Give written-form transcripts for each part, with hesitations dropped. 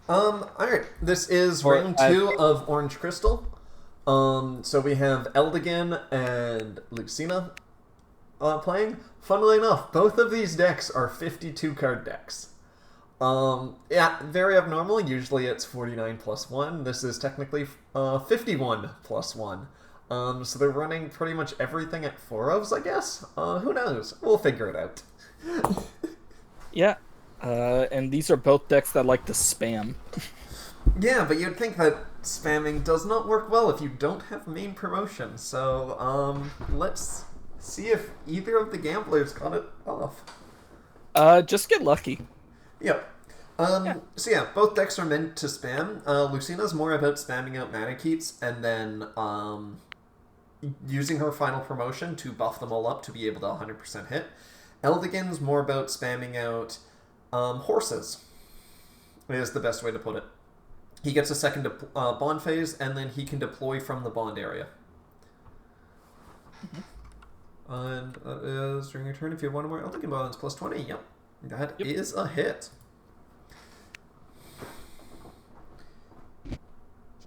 Alright. This is Or round two of Orange Crystal. So we have Eldigan and Lucina playing. Funnily enough, both of these decks are 52 card decks. Yeah, very abnormal. Usually it's 49 plus 1. This is technically 51 plus 1. So they're running pretty much everything at 4 ofs, I guess? Who knows? We'll figure it out. Yeah. And these are both decks that like to spam. Yeah, but you'd think that spamming does not work well if you don't have main promotion. So, let's see if either of the gamblers got it off. Just get lucky. Yep. So yeah, both decks are meant to spam. Lucina's more about spamming out mana keats and then, using her final promotion to buff them all up to be able to 100% hit. Eldigan's more about spamming out, horses, is the best way to put it. He gets a second bond phase, and then he can deploy from the bond area. And that is during your turn. If you have one or more Eldigan bonds, plus 20. Yep. That is a hit.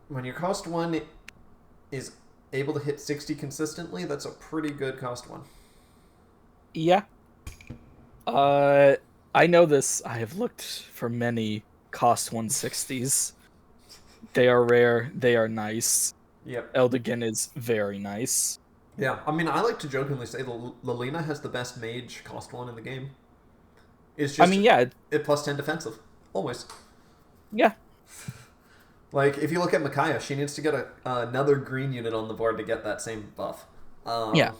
When your cost 1 is able to hit 60 consistently, that's a pretty good cost 1. Yeah. I know this. I have looked for many cost 160s. They are rare. They are nice. Yep. Eldigan is very nice. Yeah, I mean, I like to jokingly say Lucina has the best mage cost 1 in the game. It's just, I mean, yeah. It plus 10 defensive. Always. Yeah. Like, if you look at Micaiah, she needs to get another green unit on the board to get that same buff. Yeah.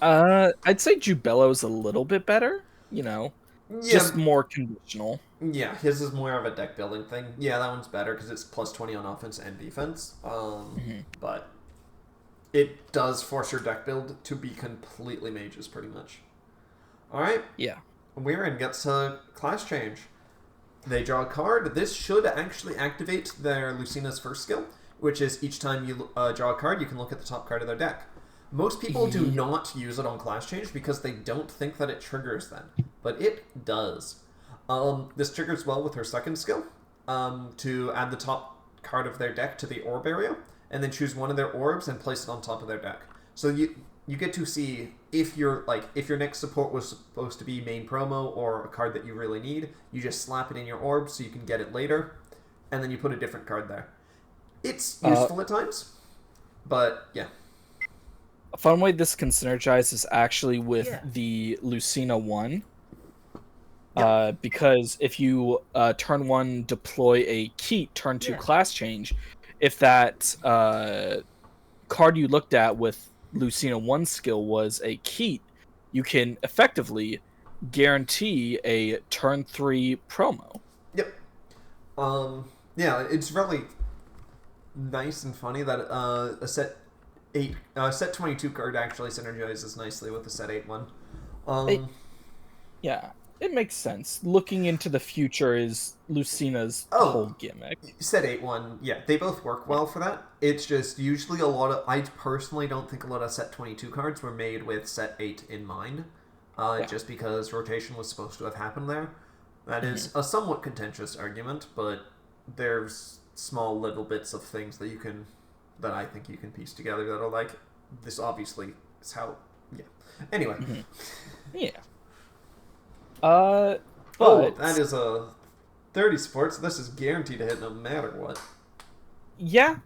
I'd say Jubello's a little bit better. You know, just more conditional. Yeah, his is more of a deck building thing. Yeah, that one's better because it's plus 20 on offense and defense. But it does force your deck build to be completely mages, pretty much. Alright. Yeah. Weiren gets a class change. They draw a card. This should actually activate their Lucina's first skill, which is each time you draw a card, you can look at the top card of their deck. Most people do not use it on class change because they don't think that it triggers them, but it does. This triggers well with her second skill, to add the top card of their deck to the orb area, and then choose one of their orbs and place it on top of their deck. So you get to see if your next support was supposed to be main promo or a card that you really need, you just slap it in your orb so you can get it later, and then you put a different card there. It's useful at times, but yeah. A fun way this can synergize is actually with the Lucina 1. Because if you turn 1 deploy a Keat, turn 2 class change, if that card you looked at with Lucina 1 skill was a Keat, you can effectively guarantee a turn 3 promo. Yep. Yeah, it's really nice and funny that a set 22 card actually synergizes nicely with the set 8 one. It makes sense. Looking into the future is Lucina's whole gimmick. Set 8 one, yeah, they both work well for that. It's just usually I personally don't think a lot of set 22 cards were made with set 8 in mind. Just because rotation was supposed to have happened there. That is a somewhat contentious argument, but there's small little bits of things that I think you can piece together that are like, this obviously is how, yeah. Anyway. Yeah. That is a 30 support, so this is guaranteed to hit no matter what. Yeah.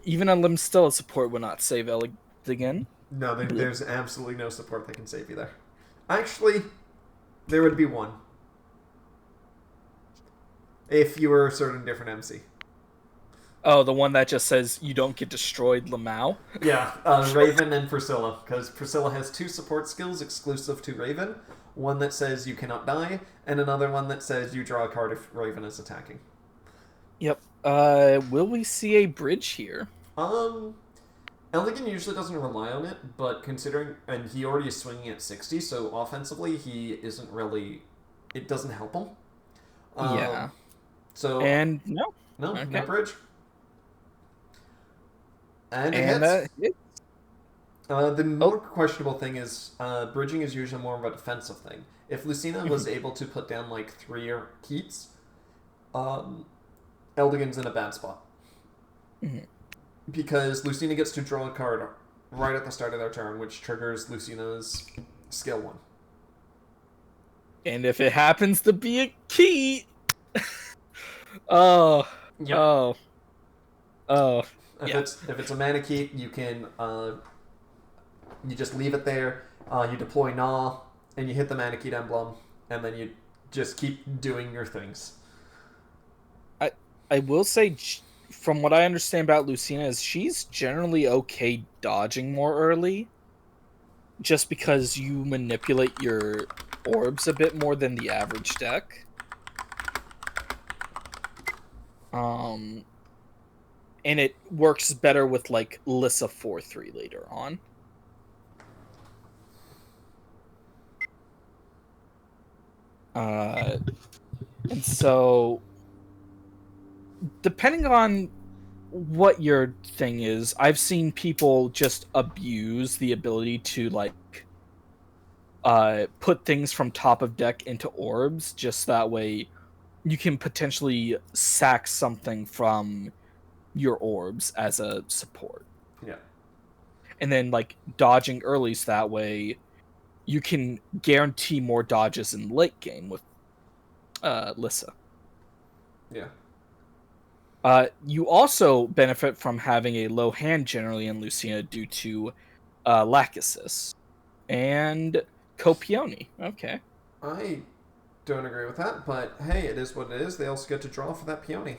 Even Unlimited Stella support would not save Eldigan. No, there's absolutely no support that can save you there. Actually, there would be one. If you were a certain different MC. Oh, the one that just says you don't get destroyed, Lamau? Yeah, Raven and Priscilla, because Priscilla has 2 support skills exclusive to Raven. One that says you cannot die, and another one that says you draw a card if Raven is attacking. Yep. Will we see a bridge here? Eldigan usually doesn't rely on it, but considering, and he already is swinging at 60, so offensively he isn't really, it doesn't help him. Yeah. So no bridge. And it hits. The more questionable thing is, bridging is usually more of a defensive thing. If Lucina was able to put down like 3 Keats, Eldigan's in a bad spot. Mhm. Because Lucina gets to draw a card right at the start of their turn, which triggers Lucina's skill 1. And if it happens to be a key... oh. Yep. Oh. If Yeah. it's a mana key, you can you just leave it there. You deploy Gnaw, and you hit the mana key emblem, and then you just keep doing your things. I will say, from what I understand about Lucina, is she's generally okay dodging more early, just because you manipulate your orbs a bit more than the average deck. And it works better with like Lissa 4/3 later on. And so, depending on what your thing is, I've seen people just abuse the ability to like put things from top of deck into orbs, just that way you can potentially sack something from your orbs as a support. Yeah. And then like dodging early, so that way you can guarantee more dodges in late game with Lissa. Yeah. You also benefit from having a low hand generally in Lucina due to lack assist and Copione. Okay. I don't agree with that, but hey, it is what it is. They also get to draw for that Peony.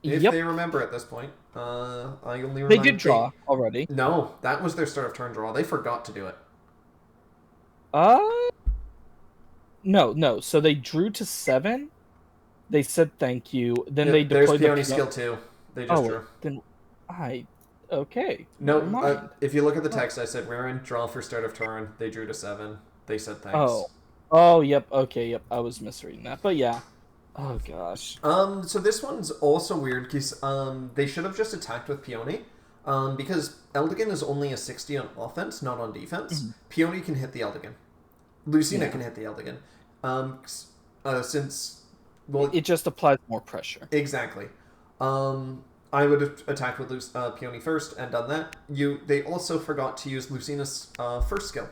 If they remember at this point. I only They did draw already. No, that was their start of turn draw. They forgot to do it. No. So they drew to 7. They said thank you. Then they there's deployed Peony skill 2. They just drew. Then okay. No, if you look at the text, I said Weiren draw for start of turn. They drew to 7. They said thanks. Oh, yep. Okay, yep. I was misreading that, but yeah. Oh gosh. So this one's also weird because they should have just attacked with Peony. Because Eldigan is only a 60 on offense, not on defense. Mm-hmm. Peony can hit the Eldigan. Lucina can hit the Eldigan. Since it just applies more pressure. Exactly. I would have attacked with Peony first and done that. They also forgot to use Lucina's first skill.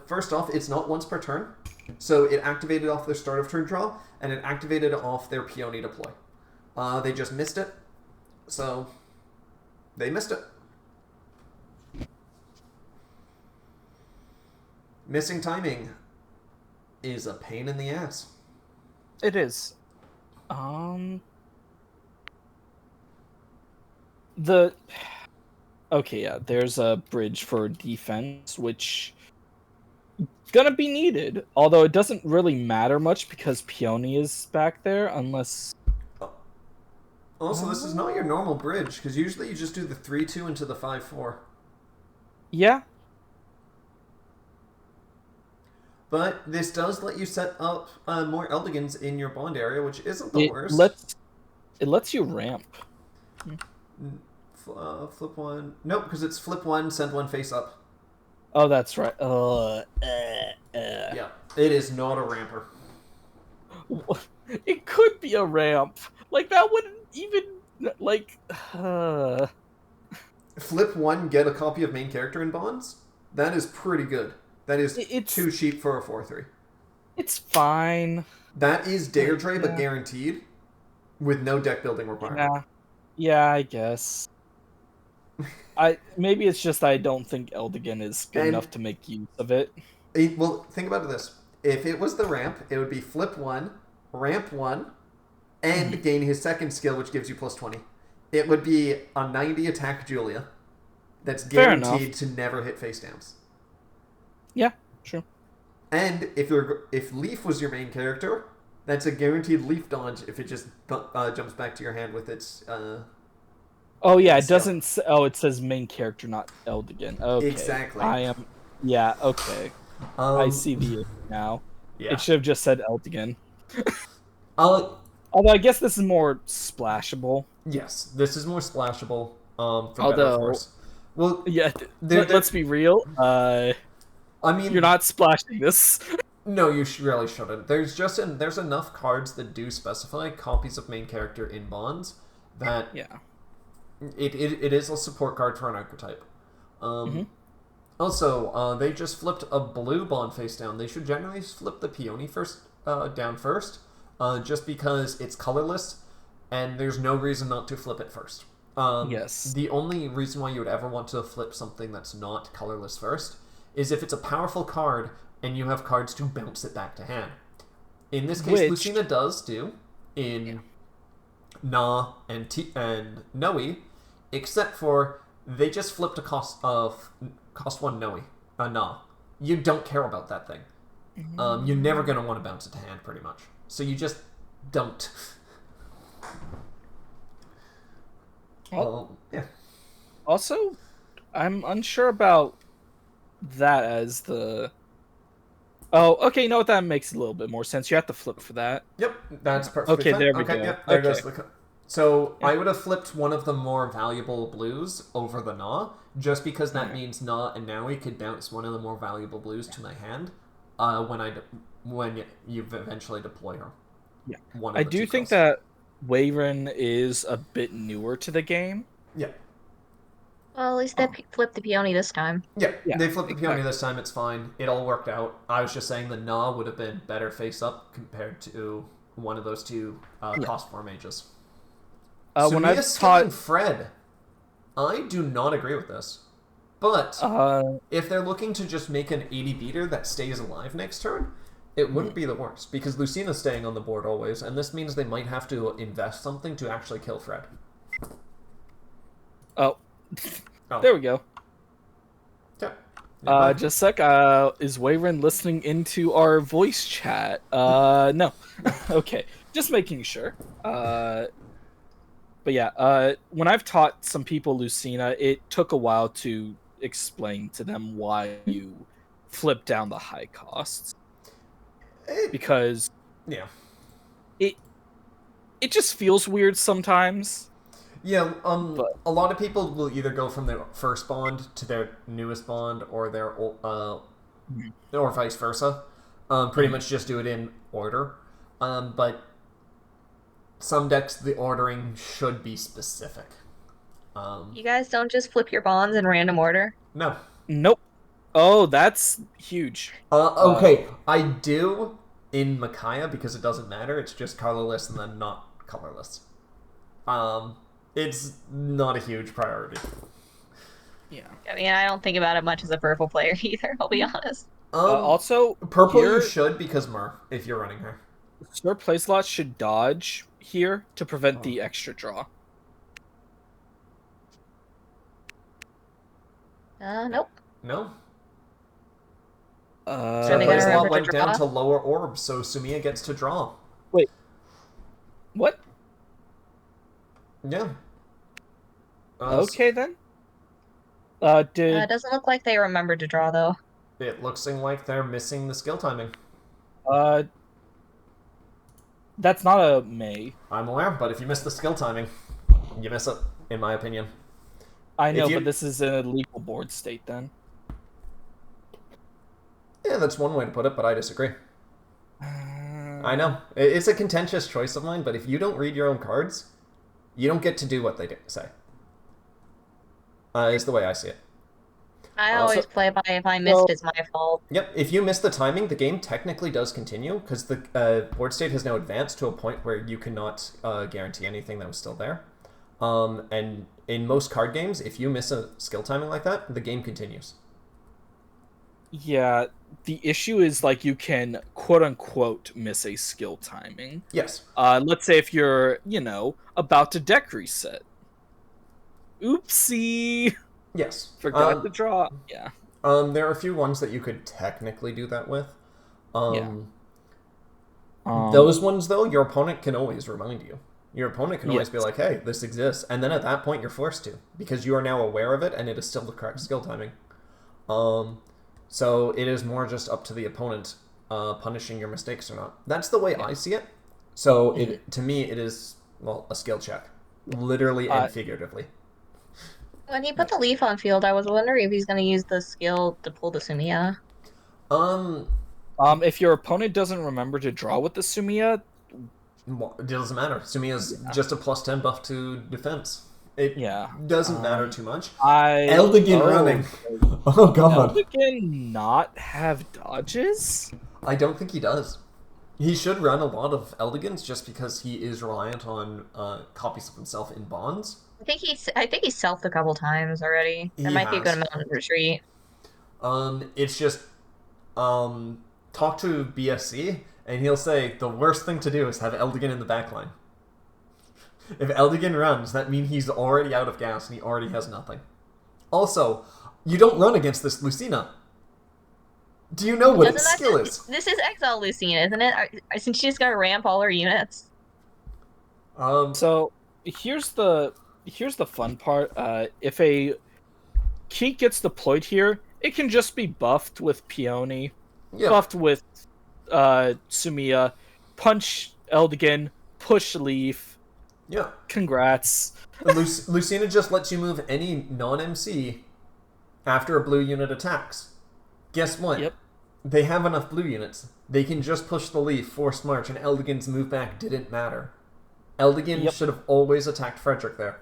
First off, it's not once per turn, so it activated off their start of turn draw, and it activated off their Peony deploy. They just missed it, so they missed it. Missing timing is a pain in the ass. It is. There's a bridge for defense, which gonna be needed. Although it doesn't really matter much because Peony is back there, unless. Also, this is not your normal bridge because usually you just do the 3-2 into the 5-4. Yeah. But this does let you set up more Eldigans in your bond area, which isn't the worst. It lets you ramp. Flip 1. Nope, because it's flip 1, send 1 face up. Oh, that's right. Yeah, it is not a ramper. It could be a ramp. Like, that wouldn't even, like... Flip 1, get a copy of main character in bonds? That is pretty good. That is too cheap for a 4/3. It's fine. That is Deirdre, but guaranteed, with no deck building requirement. Yeah, I guess. Maybe it's just I don't think Eldigan is good enough to make use of it. Well, think about this. If it was the ramp, it would be flip 1, ramp 1, and gain his second skill, which gives you plus 20. It would be a 90 attack Julia that's guaranteed to never hit face downs. Yeah, true. And if Leaf was your main character, that's a guaranteed Leaf dodge if it just jumps back to your hand with its... Oh yeah, it doesn't... it says main character, not Eldigan. Okay. Exactly. Yeah, okay. I see the issue now. Yeah. It should have just said Eldigan. Although I guess this is more splashable. Yes, this is more splashable. For better or worse. Well, yeah, let's be real. I mean, you're not splashing this. No, you really shouldn't. There's enough cards that do specify copies of main character in bonds that it is a support card for an archetype. Also, they just flipped a blue bond face down. They should generally flip the peony down first, just because it's colorless, and there's no reason not to flip it first. Yes. The only reason why you would ever want to flip something that's not colorless first is if it's a powerful card and you have cards to bounce it back to hand. In this case, Lucina does do in Na and Noe, except for they just flipped a cost 1 Noe, Na. You don't care about that thing. You're never going to want to bounce it to hand, pretty much. So you just don't. Yeah. Also, I'm unsure about that as the... Oh, okay, you know what? That makes a little bit more sense. You have to flip for that. Yep, that's perfectly fine. There we go. Yep, there goes the... So, I would have flipped one of the more valuable blues over the Na, just because that means Na and Naui could bounce one of the more valuable blues to my hand when you eventually deploy her. Yeah. I do think that Weiren is a bit newer to the game. Yeah. Well, at least they flipped the peony this time. Yeah, they flipped the peony this time. It's fine. It all worked out. I was just saying the Na would have been better face up compared to one of those two cost 4 mages. When I've taught Fred, I do not agree with this. But if they're looking to just make an 80 beater that stays alive next turn, it wouldn't be the worst, because Lucina's staying on the board always, and this means they might have to invest something to actually kill Fred. Oh. There we go. Yeah. Just a sec. Is Weiren listening into our voice chat? No. Okay. Just making sure. But yeah, when I've taught some people Lucina, it took a while to explain to them why you flip down the high costs. Because it just feels weird sometimes. Yeah, a lot of people will either go from their first bond to their newest bond, or their or vice versa. Pretty much just do it in order. But some decks, the ordering should be specific. You guys don't just flip your bonds in random order? No. Nope. Oh, that's huge. Okay, I do in Micaiah because it doesn't matter. It's just colorless and then not colorless. It's not a huge priority. Yeah. I mean, I don't think about it much as a purple player either, I'll be honest. Also, purple you should because Mur, if you're running her. Your playsalot should dodge here to prevent the extra draw. Nope. No? So playsalot went down to lower orbs, so Sumiya gets to draw. Wait. What? Yeah. Okay, then. It doesn't look like they remembered to draw, though. It looks like they're missing the skill timing. That's not a May. I'm aware, but if you miss the skill timing, you miss it, in my opinion. I know, but this is an illegal board state, then. Yeah, that's one way to put it, but I disagree. I know. It's a contentious choice of mine, but if you don't read your own cards, you don't get to do what they say. Is the way I see it. I always play by if I missed, it's my fault. Yep, if you miss the timing, the game technically does continue, because the board state has now advanced to a point where you cannot guarantee anything that was still there. And in most card games, if you miss a skill timing like that, the game continues. Yeah, the issue is, like, you can quote-unquote miss a skill timing. Yes. Let's say if you're, about to deck reset. Oopsie! Yes. Forgot to draw. Yeah. There are a few ones that you could technically do that with. Those ones, though, your opponent can always remind you. Your opponent can always be like, hey, this exists. And then at that point, you're forced to. Because you are now aware of it, and it is still the correct skill timing. So it is more just up to the opponent punishing your mistakes or not. That's the way I see it. So to me, it is, a skill check. Literally and figuratively. When he put the leaf on field, I was wondering if he's going to use the skill to pull the Sumiya. If your opponent doesn't remember to draw with the Sumiya, It doesn't matter. Sumiya's just a +10 buff to defense. It yeah, doesn't matter too much. Eldigan running. Oh god. Eldigan not have dodges? I don't think he does. He should run a lot of Eldigans just because he is reliant on copies of himself in bonds. I think he's selfed a couple times already. That might be a good amount of retreat. It's just talk to BSC and he'll say the worst thing to do is have Eldigan in the backline. If Eldigan runs, that means he's already out of gas and he already has nothing. Also, you don't run against this Lucina. Do you know what its skill is? This is Exile Lucina, isn't it? Since she's got to ramp all her units. So here's the fun part. If a Keat gets deployed here, it can just be buffed with Peony, buffed with Sumiya, punch Eldigan, push Leaf. Yeah. Congrats. Lucina just lets you move any non-MC after a blue unit attacks. Guess what? Yep. They have enough blue units. They can just push the Leaf, forced march, and Eldigan's move back didn't matter. Eldigan should have always attacked Frederick there.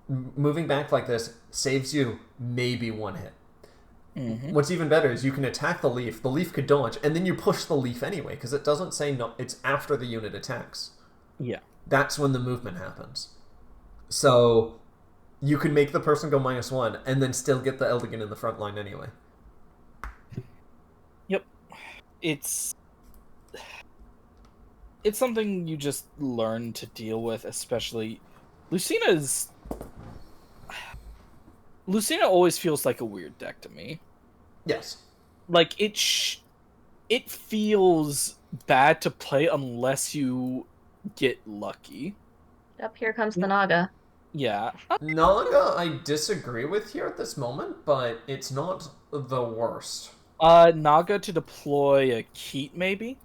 Moving back like this saves you maybe one hit. Mm-hmm. What's even better is you can attack the Leaf could dodge, and then you push the Leaf anyway, because it doesn't say no, it's after the unit attacks. Yeah. That's when the movement happens. So you can make the person go -1 and then still get the Eldigan in the front line anyway. Yep. It's something you just learn to deal with, especially Lucina always feels like a weird deck to me. Yes. Like it feels bad to play unless you get lucky. Up here comes the Naga. Yeah. Naga, I disagree with here at this moment, but it's not the worst. Naga to deploy a Keat, maybe?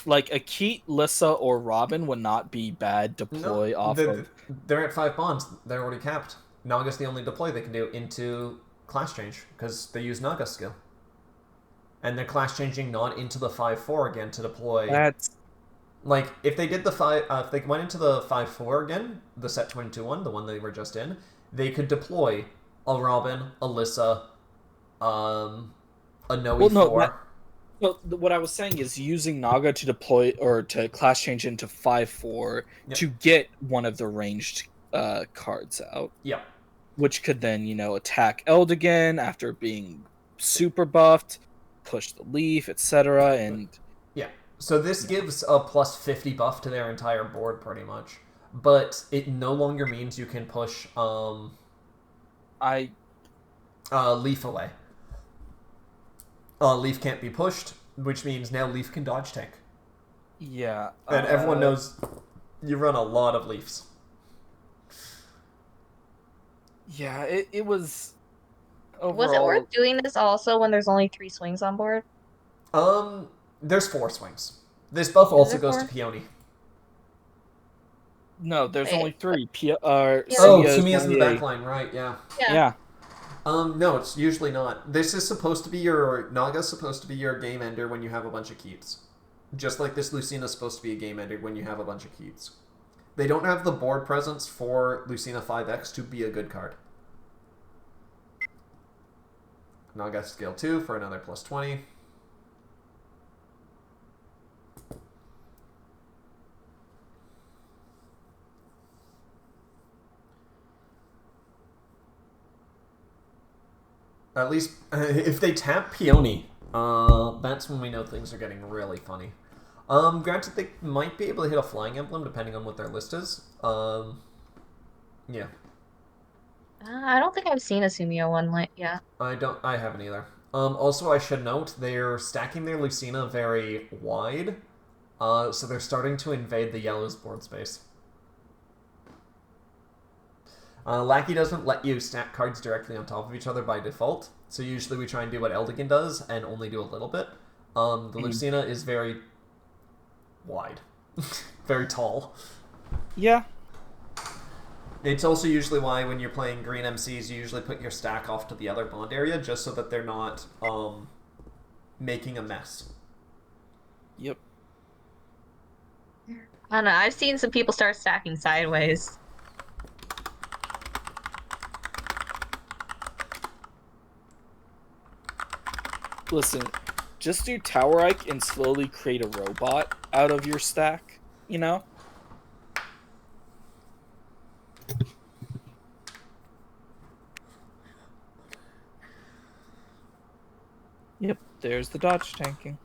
Like, a Keat, Lissa, or Robin would not be bad deploy off of... They're at 5 bonds. They're already capped. Naga's the only deploy they can do into class change, because they use Naga's skill. And they're class changing not into the 5/4 again to deploy... That's... Like, if they did the if they went into the 5/4 again, the set 22-1, the one they were just in, they could deploy a Robin, a Lissa, a Noe 4. Well, what I was saying is using Naga to deploy or to class change into 5/4 to get one of the ranged cards out. Yeah. Which could then, attack Eldigan after being super buffed, push the Leaf, etc. And yeah. So this gives a +50 buff to their entire board, pretty much. But it no longer means you can push Leaf away. Leaf can't be pushed, which means now Leaf can dodge tank. Yeah. And everyone knows you run a lot of Leafs. Yeah, it was... Overall... Was it worth doing this also when there's only 3 swings on board? There's 4 swings. This buff also goes to Peony. No, there's only 3. Sumiya's in the back line, right, yeah. Yeah. No, it's usually not. This is supposed to be Naga's supposed to be your game ender when you have a bunch of Keats. Just like this Lucina's supposed to be a game ender when you have a bunch of Keats. They don't have the board presence for Lucina 5X to be a good card. Naga scale 2 for another +20. At least, if they tap Peony, that's when we know things are getting really funny. Granted, they might be able to hit a flying emblem depending on what their list is. Yeah. I don't think I've seen a Sumiya one yet. I haven't either. Also, I should note, they're stacking their Lucina very wide, so they're starting to invade the yellow's board space. Lackey doesn't let you stack cards directly on top of each other by default, so usually we try and do what Eldigan does and only do a little bit. The Lucina is very wide. Very tall. Yeah. It's also usually why when you're playing green MCs, you usually put your stack off to the other bond area, just so that they're not making a mess. Yep. I don't know. I've seen some people start stacking sideways. Listen, just do Tower Ike and slowly create a robot out of your stack, you know? Yep, there's the dodge tanking.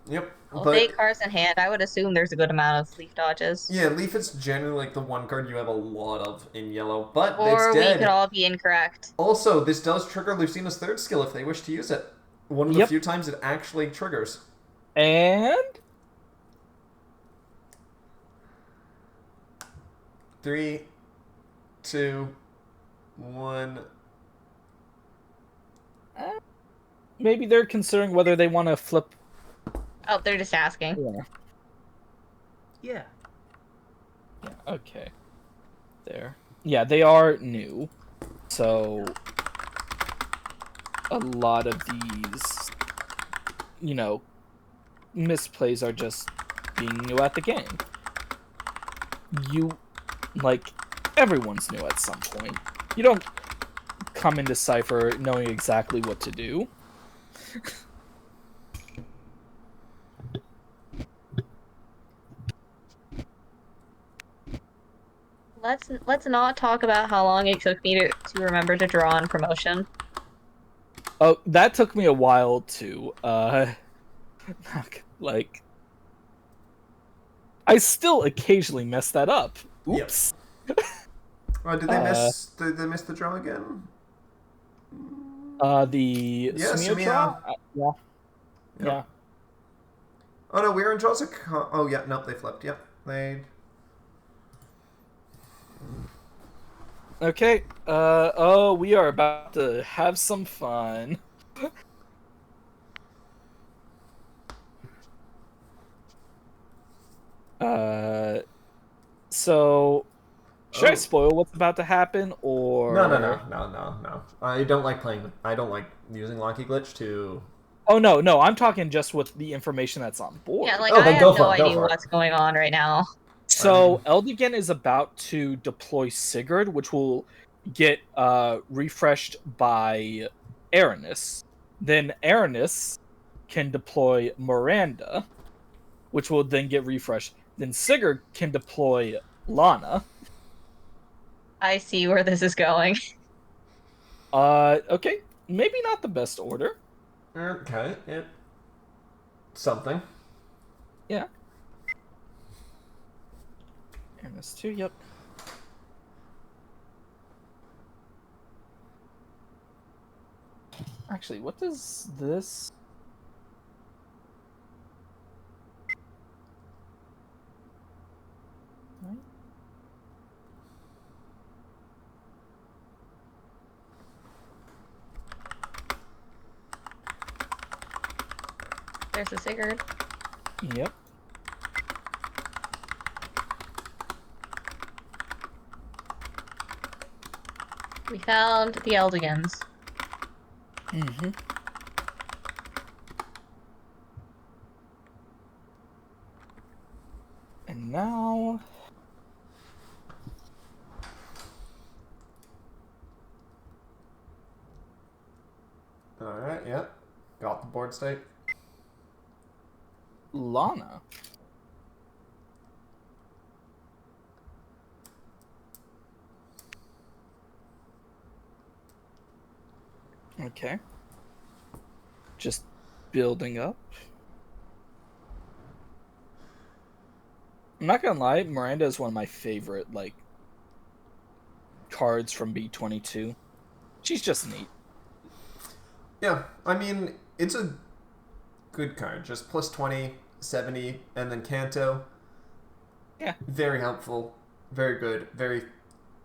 Yep. Well, but... with 8 cards in hand, I would assume there's a good amount of leaf dodges. Yeah, Leaf is generally like the one card you have a lot of in yellow, but Or it's dead. we could all be incorrect. Also, this does trigger Lucina's third skill if they wish to use it. One of the few times it actually triggers. And 3, 2, 1. Maybe they're considering whether they want to flip. Oh, they're just asking. Yeah. Yeah, okay. There. Yeah, they are new. So a lot of these, you know, misplays are just being new at the game. Like, everyone's new at some point. You don't come into Cipher knowing exactly what to do. Let's not talk about how long it took me to remember to draw on promotion. Oh, that took me a while too. Like, I still occasionally mess that up. Oops. Yep. Did they miss? Did they miss the draw again? The Sumia draw. Yeah. Yep. Yeah. Oh no, Weiren draws a. Oh yeah, nope, they flipped. Yep, they. Okay. Oh, we are about to have some fun. So should I spoil what's about to happen, or No. I don't like playing. I don't like using Locky Glitch to. Oh no, I'm talking just with the information that's on board. Yeah, like I have no idea what's going on right now. So Eldigan is about to deploy Sigurd, which will get refreshed by Aranis. Then Aranis can deploy Miranda, which will then get refreshed. Then Sigurd can deploy Lana. I see where this is going. Okay, maybe not the best order. Okay, something. Yeah. Aranis 2, yep. Actually, what does this... Right? There's the Sigurd. Yep. We found the Eldigans. Mm-hmm. And now... Alright, yeah. Got the board state. Lana. Okay. Just building up. I'm not gonna lie, Miranda is one of my favorite, like, cards from B22. She's just neat. Yeah, I mean, it's a good card. Just plus 20, 70, and then Kanto. Yeah. Very helpful. Very good. Very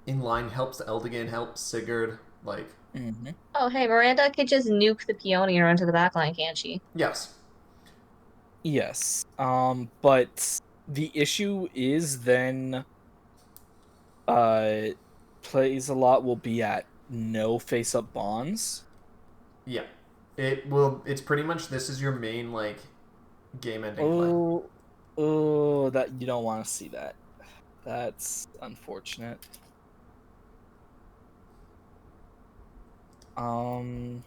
in line. Helps the Eldigan, helps Sigurd. Like... Mm-hmm. Oh, hey, Miranda could just nuke the peony and run to the backline, can't she? Yes. Yes. But the issue is then Playsalot will be at no face-up bonds. Yeah. It's pretty much this is your main like game-ending play. Oh, that you don't want to see that. That's unfortunate. And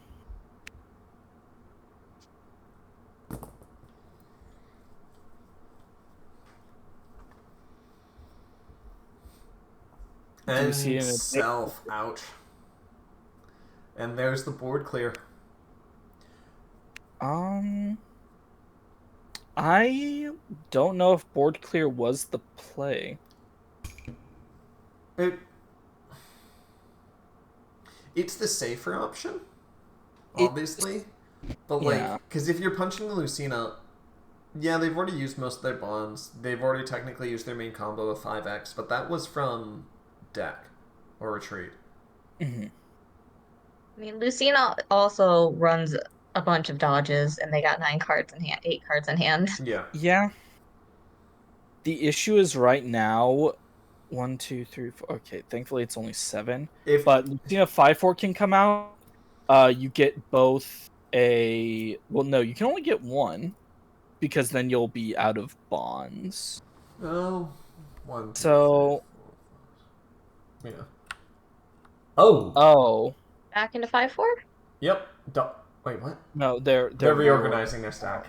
Do you see it? self, ouch. And there's the board clear. I don't know if board clear was the play. It's the safer option, obviously. But like, because if you're punching the Lucina, yeah, they've already used most of their bonds. They've already technically used their main combo of 5x, but that was from deck or retreat. Mm-hmm. I mean, Lucina also runs a bunch of dodges, and they got 8 cards in hand. Yeah. Yeah. The issue is right now, 1, 2, 3, 4. Okay, thankfully it's only 7. But Lucina 5/4 can come out. You get both a. Well, no, you can only get one, because then you'll be out of bonds. Oh, 1. 2, so. 3, 4. Yeah. Oh. Back into 5/4. Yep. Wait, what? No, they're reorganizing their stack.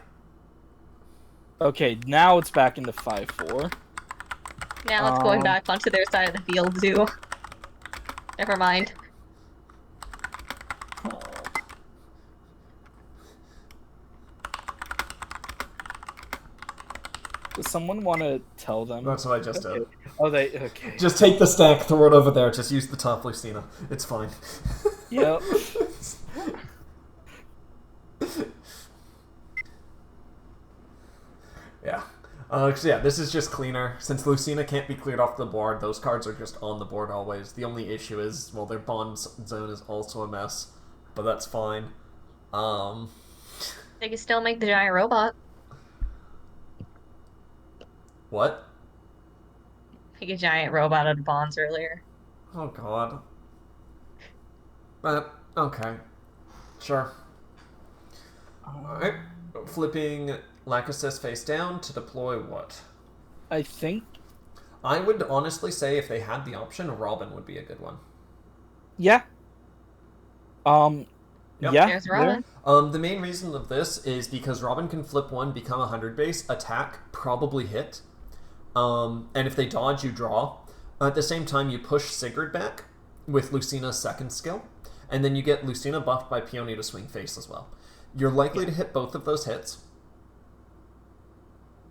Okay, now it's back into 5/4. Now it's going back onto their side of the field too. Never mind. Does someone want to tell them? That's what I just did. Oh, okay. Just take the stack, throw it over there. Just use the top Lucina. It's fine. Yep. Yeah. Yeah, this is just cleaner. Since Lucina can't be cleared off the board, those cards are just on the board always. The only issue is, well, their bond zone is also a mess, but that's fine. They can still make the giant robot. What? Make a giant robot out of bonds earlier. Oh god. Okay. Sure. Alright. Flipping Lachesis face down to deploy what? I think... I would honestly say if they had the option, Robin would be a good one. Yeah. Yep. Yeah. There's Robin. The main reason of this is because Robin can flip 1, become 100 base, attack, probably hit. And if they dodge, you draw. At the same time, you push Sigurd back with Lucina's second skill, and then you get Lucina buffed by Peony to swing face as well. You're likely to hit both of those hits.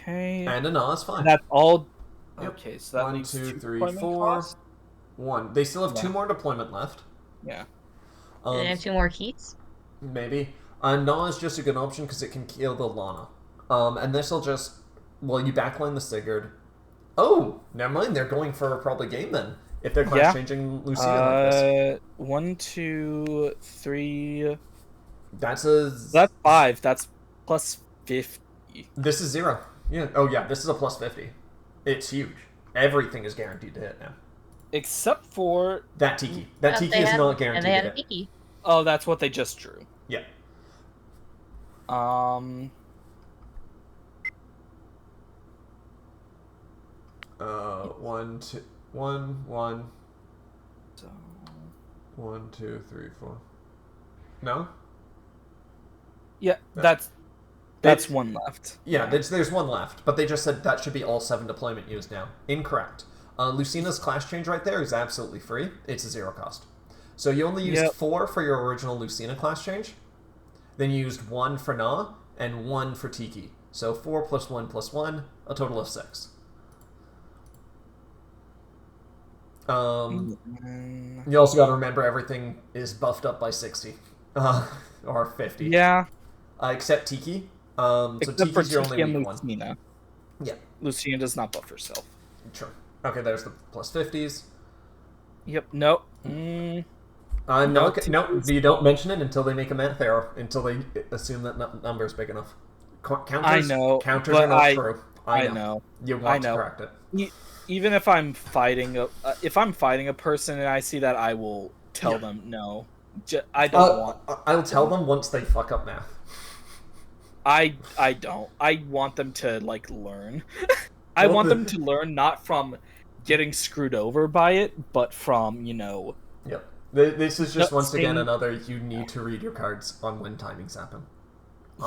Okay. And a Nah is fine. That's all. Yep. Okay, so that 1, leaves 2, 2 3, deployment 4. costs? 1. They still have 2 more deployment left. Yeah. And they have 2 more keys. Maybe. Nah is just a good option because it can kill the Lana. And this will just... Well, you backline the Sigurd. Oh! Never mind, they're going for probably game then. If they're class changing Lucina like this. 1, 2, 3... That's 5. That's plus 50. This is 0. Yeah. Oh yeah, this is a plus 50. It's huge. Everything is guaranteed to hit now. Except for... That Tiki. That Tiki is not guaranteed to hit. And they had to a Tiki. Oh, that's what they just drew. Yeah. 1, 2, 1. So... 1, 2, 3, 4. No? Yeah, that's 1 left. Yeah, there's 1 left, but they just said that should be all 7 deployment used now. Incorrect. Lucina's class change right there is absolutely free. It's a 0 cost. So you only used 4 for your original Lucina class change. Then you used 1 for Nah, and 1 for Tiki. So 4 plus 1 plus 1, a total of 6. You also got to remember everything is buffed up by 60. Or 50. Yeah. Except Tiki. So Except Tiki's for your Tiki only and weak one. Lucina. Yeah. Lucina does not buff herself. Sure. Okay, there's the plus 50s. Yep, no. No, you don't mention it until they make a math error, until they assume that number is big enough. I know. Counters are not true. I know. You want to correct it. Even if I'm fighting a person and I see that, I will tell them no. I don't want. I'll tell them once they fuck up math. I don't. I want them to like learn. I want them to learn not from getting screwed over by it, but from Yep. This is just once again seeing- another you need to read your cards on when timings happen.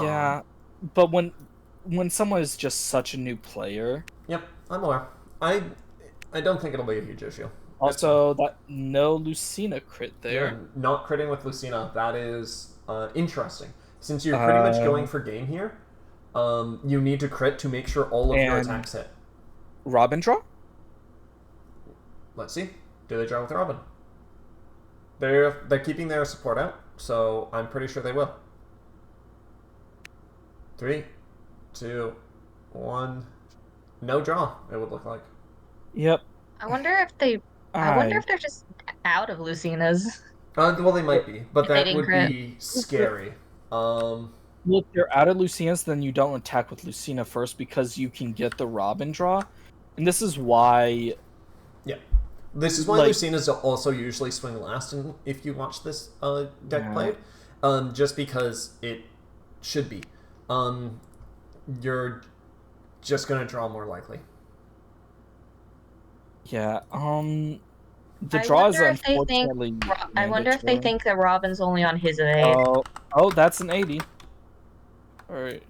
Yeah, but when someone is just such a new player. Yep, I'm aware. I don't think it'll be a huge issue. Also, that no Lucina crit there. Yeah, not critting with Lucina, that is interesting. Since you're pretty much going for game here, you need to crit to make sure all of your attacks hit. Robin draw? Let's see. Do they draw with Robin? They're keeping their support out, so I'm pretty sure they will. 3, 2, 1. No draw, it would look like. Yep. I wonder if they're just out of Lucina's. Well, they might be, but that would crit. be scary. Well, if you're out of Lucina's, then you don't attack with Lucina first because you can get the Robin draw. And this is why... Yeah. This is why Lucina's also usually swing last if you watch this deck played. Just because it should be. You're just going to draw more likely. Yeah, the draw is unfortunately I wonder if they think that Robin's only on his of 8. Oh, that's an 80. Alright.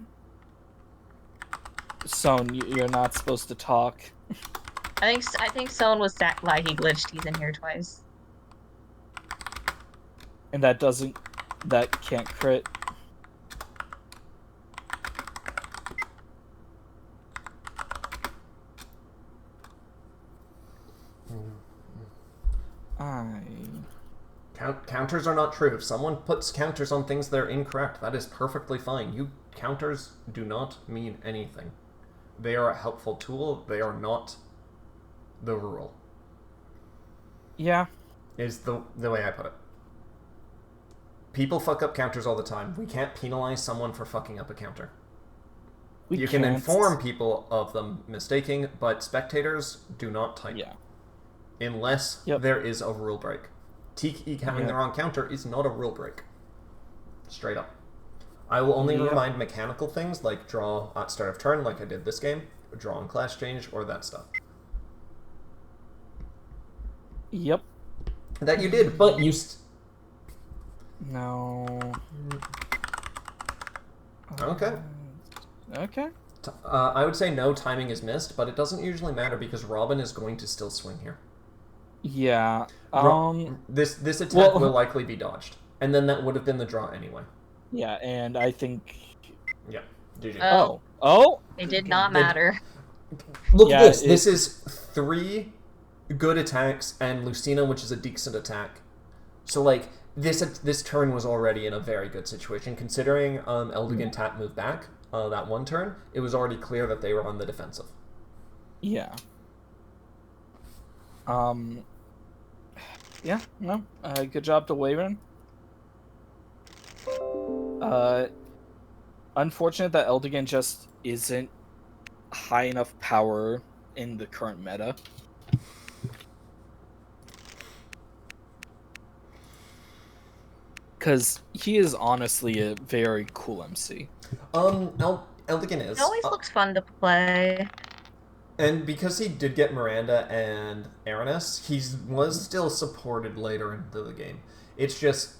Son, you're not supposed to talk. I think Sohn was why he glitched. He's in here twice. And that can't crit. Counters are not true. If someone puts counters on things that are incorrect, that is perfectly fine. Counters do not mean anything. They are a helpful tool. They are not the rule. Yeah. Is the way I put it. People fuck up counters all the time. We can't penalize someone for fucking up a counter. You can inform people of them mistaking, but spectators do not type. Yeah. Unless there is a rule break. Tiki having the wrong counter is not a rule break. Straight up. I will only remind mechanical things like draw at start of turn, like I did this game, draw on class change, or that stuff. Yep. That you did, but you... No. Okay. Okay. I would say no, timing is missed, but it doesn't usually matter because Robin is going to still swing here. Yeah. This attack will likely be dodged, and then that would have been the draw anyway. Yeah, and I think. Yeah. GG. Oh. It did not matter. Look at this. This is 3 good attacks and Lucina, which is a decent attack. So like this turn was already in a very good situation considering Eldigan tap moved back that one turn. It was already clear that they were on the defensive. Yeah. Yeah, no. Good job to Weiren. Unfortunate that Eldigan just isn't high enough power in the current meta. Because he is honestly a very cool MC. Eldigan is. It always looks fun to play. And because he did get Miranda and Aranis, he was still supported later into the game. It's just,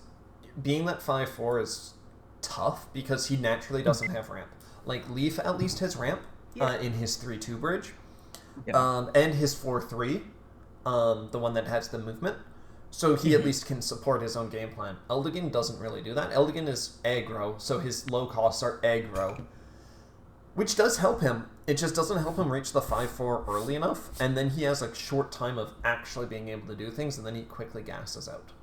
being that 5/4 is tough because he naturally doesn't have ramp. Like, Leaf at least has ramp in his 3/2 bridge. Yeah. And his 4/3, the one that has the movement. So he at least can support his own game plan. Eldigan doesn't really do that. Eldigan is aggro, so his low costs are aggro. Which does help him. It just doesn't help him reach the 5/4 early enough, and then he has a short time of actually being able to do things, and then he quickly gasses out.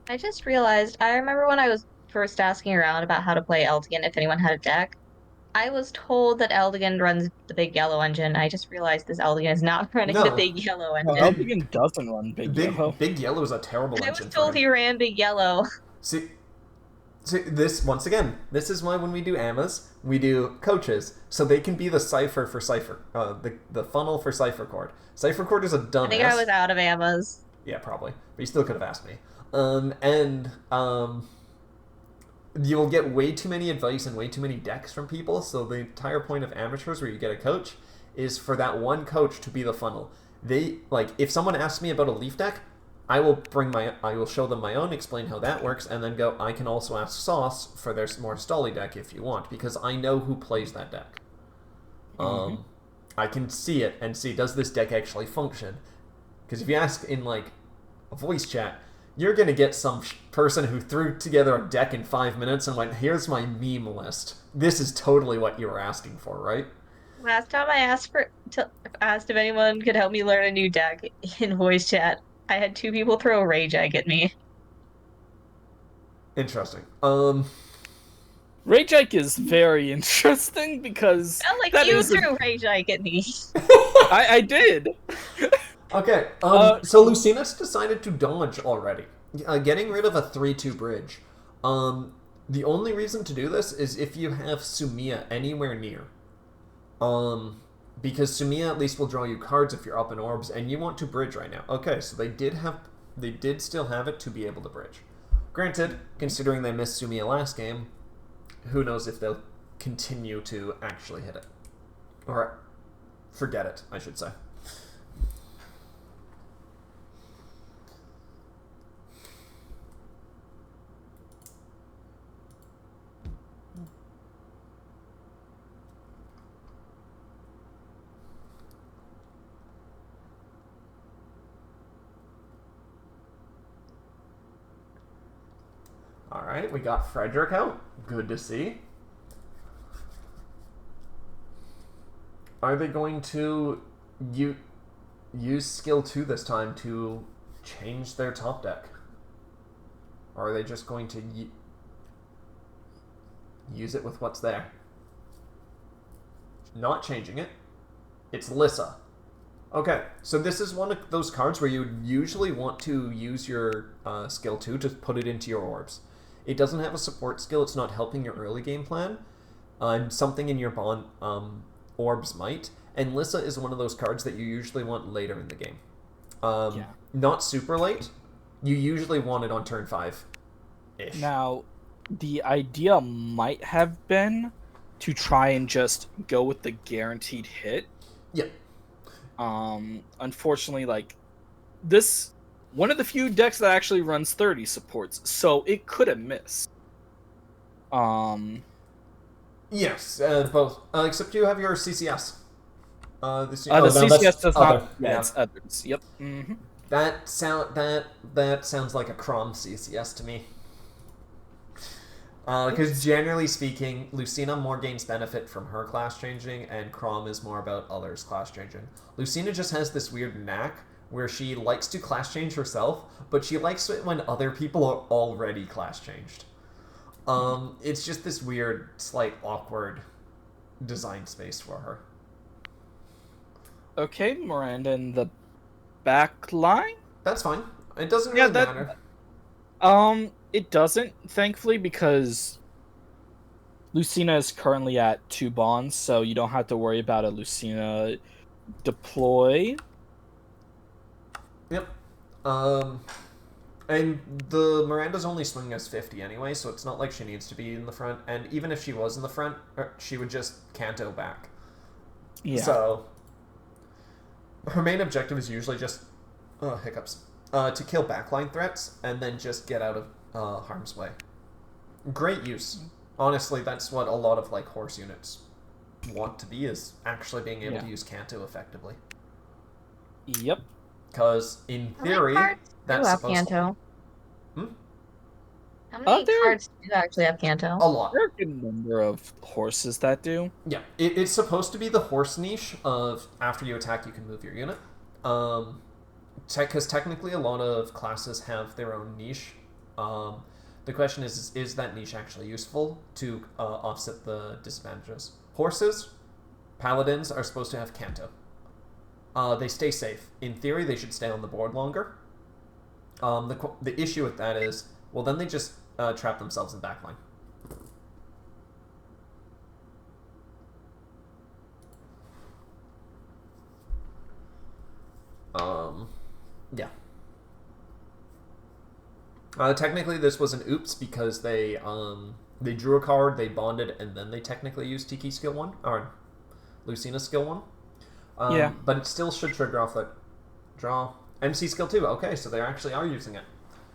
I just realized, I remember when I was first asking around about how to play Eldigan, if anyone had a deck, I was told that Eldigan runs the big yellow engine. I just realized this Eldigan is not running the big yellow engine. Eldigan doesn't run big yellow. Big yellow is a terrible engine. I was told he ran big yellow. See, this, once again, this is why when we do AMAs, we do coaches, so they can be the cipher for Cipher, the funnel for Cipher Cord. Cipher Cord is a dumbass. I think I was out of AMAs. Yeah, probably. But you still could have asked me. And you'll get way too many advice and way too many decks from people. So the entire point of amateurs, where you get a coach, is for that one coach to be the funnel. They like if someone asks me about a Leaf deck, I will show them my own, explain how that works, and then go. I can also ask Sauce for their more Stolly deck if you want, because I know who plays that deck. I can see it and see, does this deck actually function? Because if you ask in like a voice chat, you're gonna get some person who threw together a deck in 5 minutes and went, "Here's my meme list." This is totally what you were asking for, right? Last time I asked if anyone could help me learn a new deck in voice chat, I had two people throw a Rage Egg at me. Interesting. Rage Ike is very interesting because Not like that you is threw Rage Egg at me. I did. Okay, so Lucina's decided to dodge already, getting rid of a 3-2 bridge. The only reason to do this is if you have Sumiya anywhere near. Because Sumiya at least will draw you cards if you're up in orbs, and you want to bridge right now. Okay, so they did still have it to be able to bridge. Granted, considering they missed Sumiya last game, who knows if they'll continue to actually hit it. Or forget it, I should say. Alright, we got Frederick out. Good to see. Are they going to use skill 2 this time to change their top deck? Or are they just going to use it with what's there? Not changing it. It's Lissa. Okay, so this is one of those cards where you would usually want to use your skill 2 to put it into your orbs. It doesn't have a support skill, it's not helping your early game plan. Something in your bond orbs might. And Lissa is one of those cards that you usually want later in the game. Not super late. You usually want it on turn 5-ish. Now, the idea might have been to try and just go with the guaranteed hit. Yeah. Unfortunately, like, this... one of the few decks that actually runs 30 supports, so it could have missed. Yes, both. Except you have your CCS. The CCS does not. Yeah, it's others. Yep. Mm-hmm. That sounds like a Crom CCS to me. Because generally speaking, Lucina more gains benefit from her class changing, and Crom is more about others class changing. Lucina just has this weird knack where she likes to class change herself, but she likes it when other people are already class changed. It's just this weird, slight, awkward design space for her. Okay, Miranda in the back line? That's fine. It doesn't really matter. It doesn't, thankfully, because Lucina is currently at 2 bonds, so you don't have to worry about a Lucina deploy. Yep. And the Miranda's only swinging as 50 anyway, so it's not like she needs to be in the front. And even if she was in the front, she would just canto back. Yeah. So her main objective is usually just hiccups to kill backline threats and then just get out of harm's way. Great use. Honestly, that's what a lot of like horse units want to be, is actually being able to use canto effectively. Yep. Because in theory, that's supposed Canto? to. How many cards do actually have Canto? A lot. There are a good number of horses that do. Yeah, it's supposed to be the horse niche of after you attack, you can move your unit. Because technically, a lot of classes have their own niche. The question is that niche actually useful to offset the disadvantages? Horses, paladins are supposed to have Canto. They stay safe. In theory, they should stay on the board longer. The issue with that is, well, then they just trap themselves in backline. Yeah. Technically, this was an oops because they drew a card, they bonded, and then they technically used Tiki skill 1 or Lucina skill 1. Yeah. But it still should trigger off that draw. MC skill 2. Okay, so they actually are using it.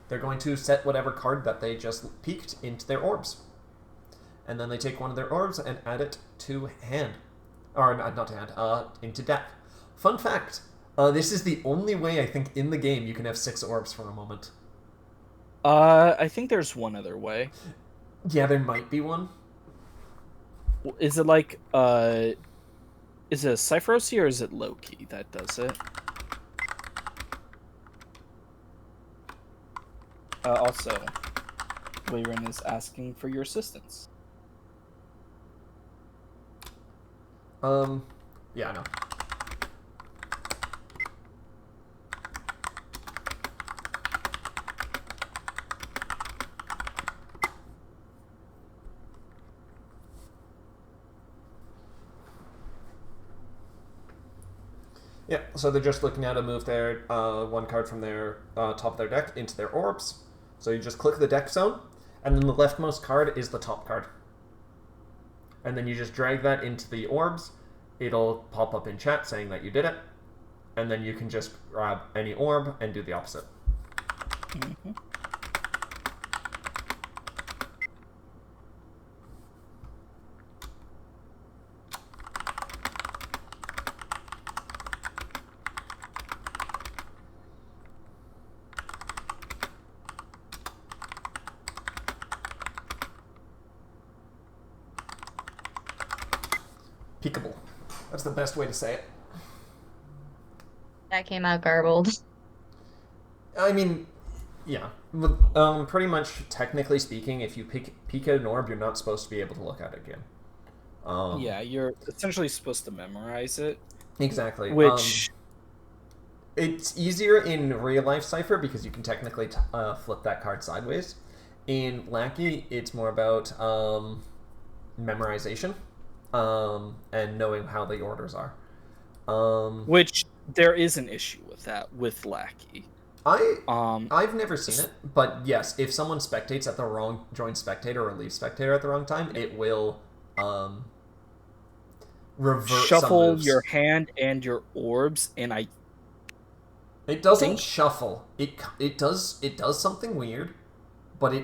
They're going to set whatever card that they just peeked into their orbs. And then they take one of their orbs and add it to hand. Or, not to hand, into deck. Fun fact, this is the only way, I think, in the game you can have 6 orbs for a moment. I think there's one other way. Yeah, there might be one. Is it like, is it a Cipher OC or is it Loki that does it? Also, Weiren is asking for your assistance. Yeah, I know. Yeah, so they're just looking at to move their one card from their top of their deck into their orbs. So you just click the deck zone, and then the leftmost card is the top card. And then you just drag that into the orbs. It'll pop up in chat saying that you did it, and then you can just grab any orb and do the opposite. Mm-hmm. Peekable. That's the best way to say it. That came out garbled. I mean, yeah. Pretty much, technically speaking, if you peek at an orb, you're not supposed to be able to look at it again. Yeah, you're essentially supposed to memorize it. Exactly. Which... it's easier in real-life Cipher because you can technically flip that card sideways. In Lackey, it's more about memorization and knowing how the orders are. Which, there is an issue with that, with Lackey. I've never seen it, but yes, if someone spectates at the wrong join spectator or leave spectator at the wrong time, it will revert shuffle some moves. your hand and your orbs, and it doesn't shuffle. It does something weird, but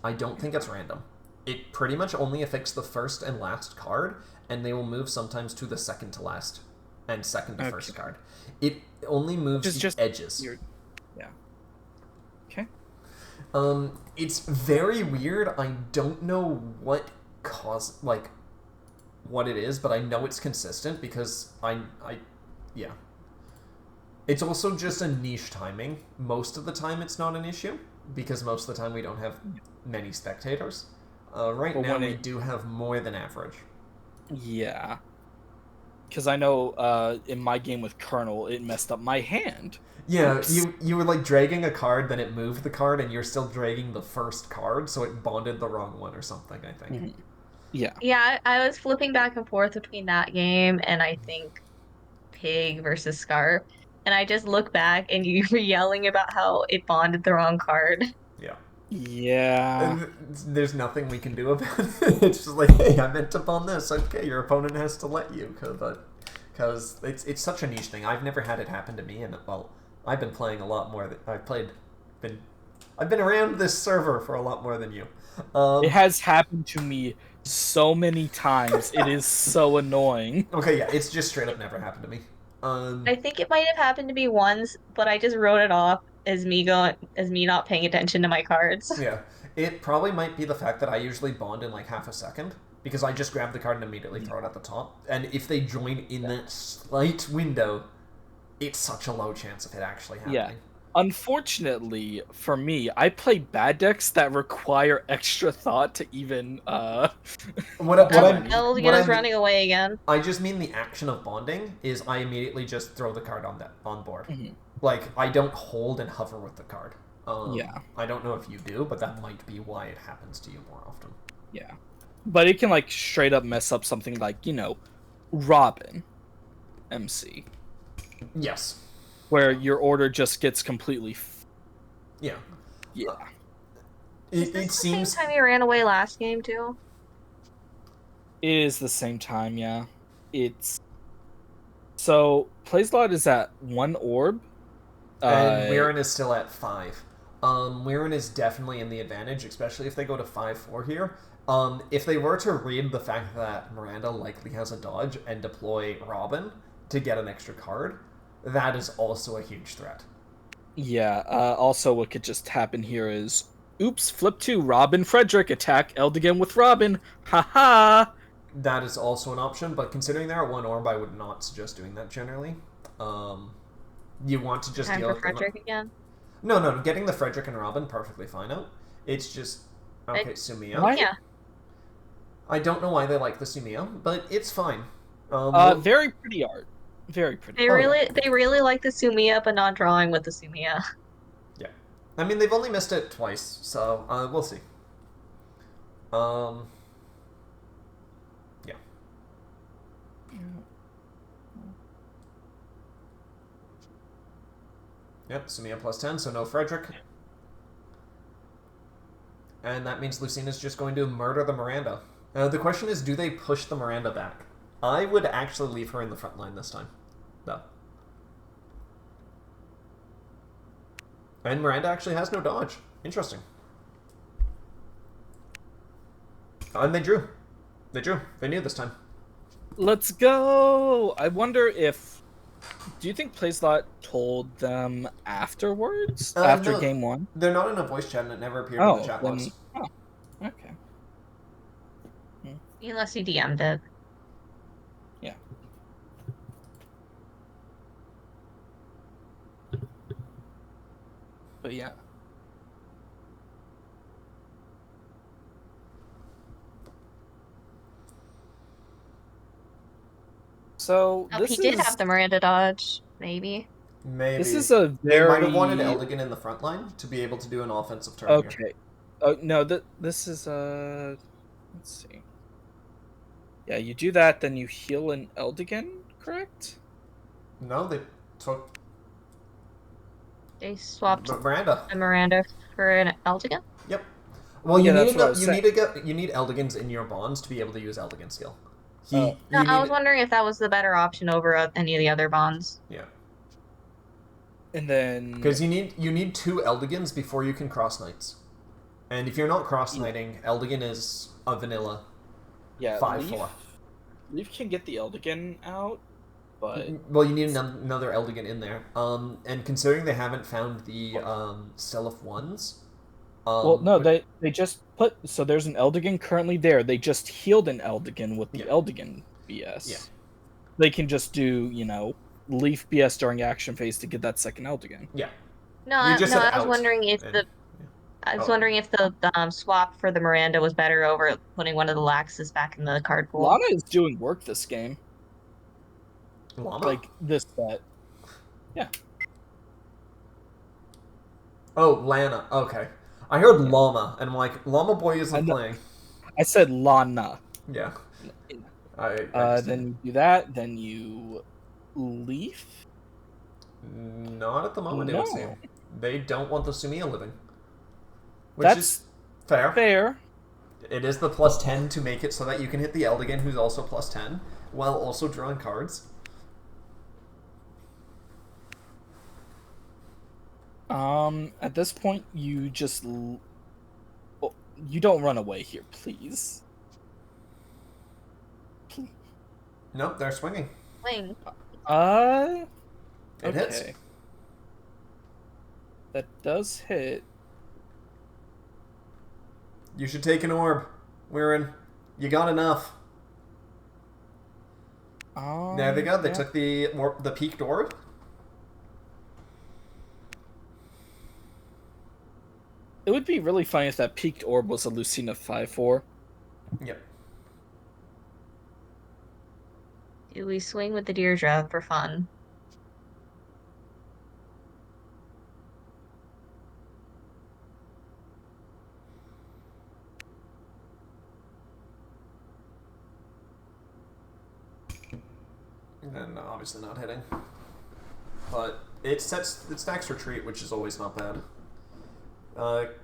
I don't think it's random. It pretty much only affects the first and last card, and they will move sometimes to the second to last and second to first card. It only moves the edges. Yeah. Okay. It's very weird. I don't know what what it is, but I know it's consistent because yeah. It's also just a niche timing. Most of the time it's not an issue because most of the time we don't have many spectators. Right now we do have more than average. Yeah. Because I know in my game with Colonel, it messed up my hand. Yeah, Oops. you were like dragging a card, then it moved the card, and you're still dragging the first card, so it bonded the wrong one or something, I think. Mm-hmm. Yeah. Yeah, I was flipping back and forth between that game and I think Pig versus Scarf. And I just look back and you were yelling about how it bonded the wrong card. Yeah. Yeah. And there's nothing we can do about it. It's just like, hey, I meant to bond this. Okay, your opponent has to let you, because it's such a niche thing. I've never had it happen to me, and well, I've been playing a lot more. I've been around this server for a lot more than you. It has happened to me so many times. It is so annoying. Okay, yeah, it's just straight up never happened to me. I think it might have happened to me once, but I just wrote it off as me not paying attention to my cards. Yeah, it probably might be the fact that I usually bond in like half a second because I just grab the card and immediately throw it at the top. And if they join in that slight window, it's such a low chance of it actually happening. Yeah. Unfortunately, for me, I play bad decks that require extra thought to even, Eldigan is running away again. I just mean the action of bonding is I immediately just throw the card on board. Mm-hmm. Like, I don't hold and hover with the card. Yeah. I don't know if you do, but that might be why it happens to you more often. Yeah. But it can, like, straight up mess up something like, Robin MC. Yes. Where your order just gets completely... Yeah. Yeah. Is It this the seems same time you ran away last game too? It is the same time, yeah. It's so playsalot is at 1 orb. and Weiren is still at 5. Weiren is definitely in the advantage, especially if they go to 5-4 here. If they were to read the fact that Miranda likely has a dodge and deploy Robin to get an extra card, that is also a huge threat. Yeah. Also, what could just happen here is, oops, flip 2, Robin Frederick, attack Eldigan with Robin. Haha. That is also an option, but considering they're at 1 orb, I would not suggest doing that generally. You want to just Time deal for with Frederick again. No, getting the Frederick and Robin perfectly fine out. It's just okay, Sumiya. What? Yeah. I don't know why they like the Sumiya, but it's fine. Very pretty art. Very pretty. They really like the Sumiya, but not drawing with the Sumiya. Yeah, I mean they've only missed it twice, so we'll see. Yeah. Yep, Sumiya plus 10, so no Frederick. And that means Lucina's just going to murder the Miranda. The question is, do they push the Miranda back? I would actually leave her in the front line this time, though. And Miranda actually has no dodge. Interesting. And they drew. They drew. They knew this time. Let's go! I wonder if... Do you think playsalot told them afterwards? After no, game 1? They're not in a voice chat and it never appeared in the chat box. Oh, okay. Unless you DM'd it. Yeah. But yeah. So He did have the Miranda dodge, maybe. Maybe. This is a They very... might have wanted Eldigan in the front line to be able to do an offensive turn Okay. here. Oh, no, this is, let's see. Yeah, you do that, then you heal an Eldigan, correct? No, they took They swapped Miranda. a Miranda for an Eldigan? Yep. Well, you Yeah, need that's what I was you need Eldigans in your bonds to be able to use Eldigan skill. No, I was wondering if that was the better option over any of the other bonds. Yeah. And then... Because you need 2 Eldigans before you can cross knights. And if you're not cross knighting, Eldigan is a vanilla 5/4. Leaf can get the Eldigan out, but... Well, you need another Eldigan in there. And considering they haven't found the Stellif ones... well, no, they just put... So there's an Eldigan currently there. They just healed an Eldigan with the Eldigan BS. Yeah. They can just do, Leaf BS during action phase to get that second Eldigan. Yeah. I was wondering if wondering if the swap for the Miranda was better over putting one of the Laxes back in the card pool. Lana is doing work this game. Llama? Like, this set. Yeah. Oh, Lana. Okay. I heard Llama, and I'm like, Llama Boy isn't playing. I said Lana. Yeah. Then you do that, then you Leaf? Not at the moment, it would seem. They don't want the Sumiya living. Which That's is fair. Fair. It is the plus 10 to make it so that you can hit the Eldigan, who's also plus 10, while also drawing cards. At this point, you just... you don't run away here, please. Nope, they're swinging. Swing. It hits. That does hit. You should take an orb. Weiren. You got enough. There they go. They took the peaked orb. It would be really funny if that peaked orb was a Lucina 5/4. Yep. Do we swing with the Deirdre for fun? And obviously not hitting. But it stacks retreat, which is always not bad.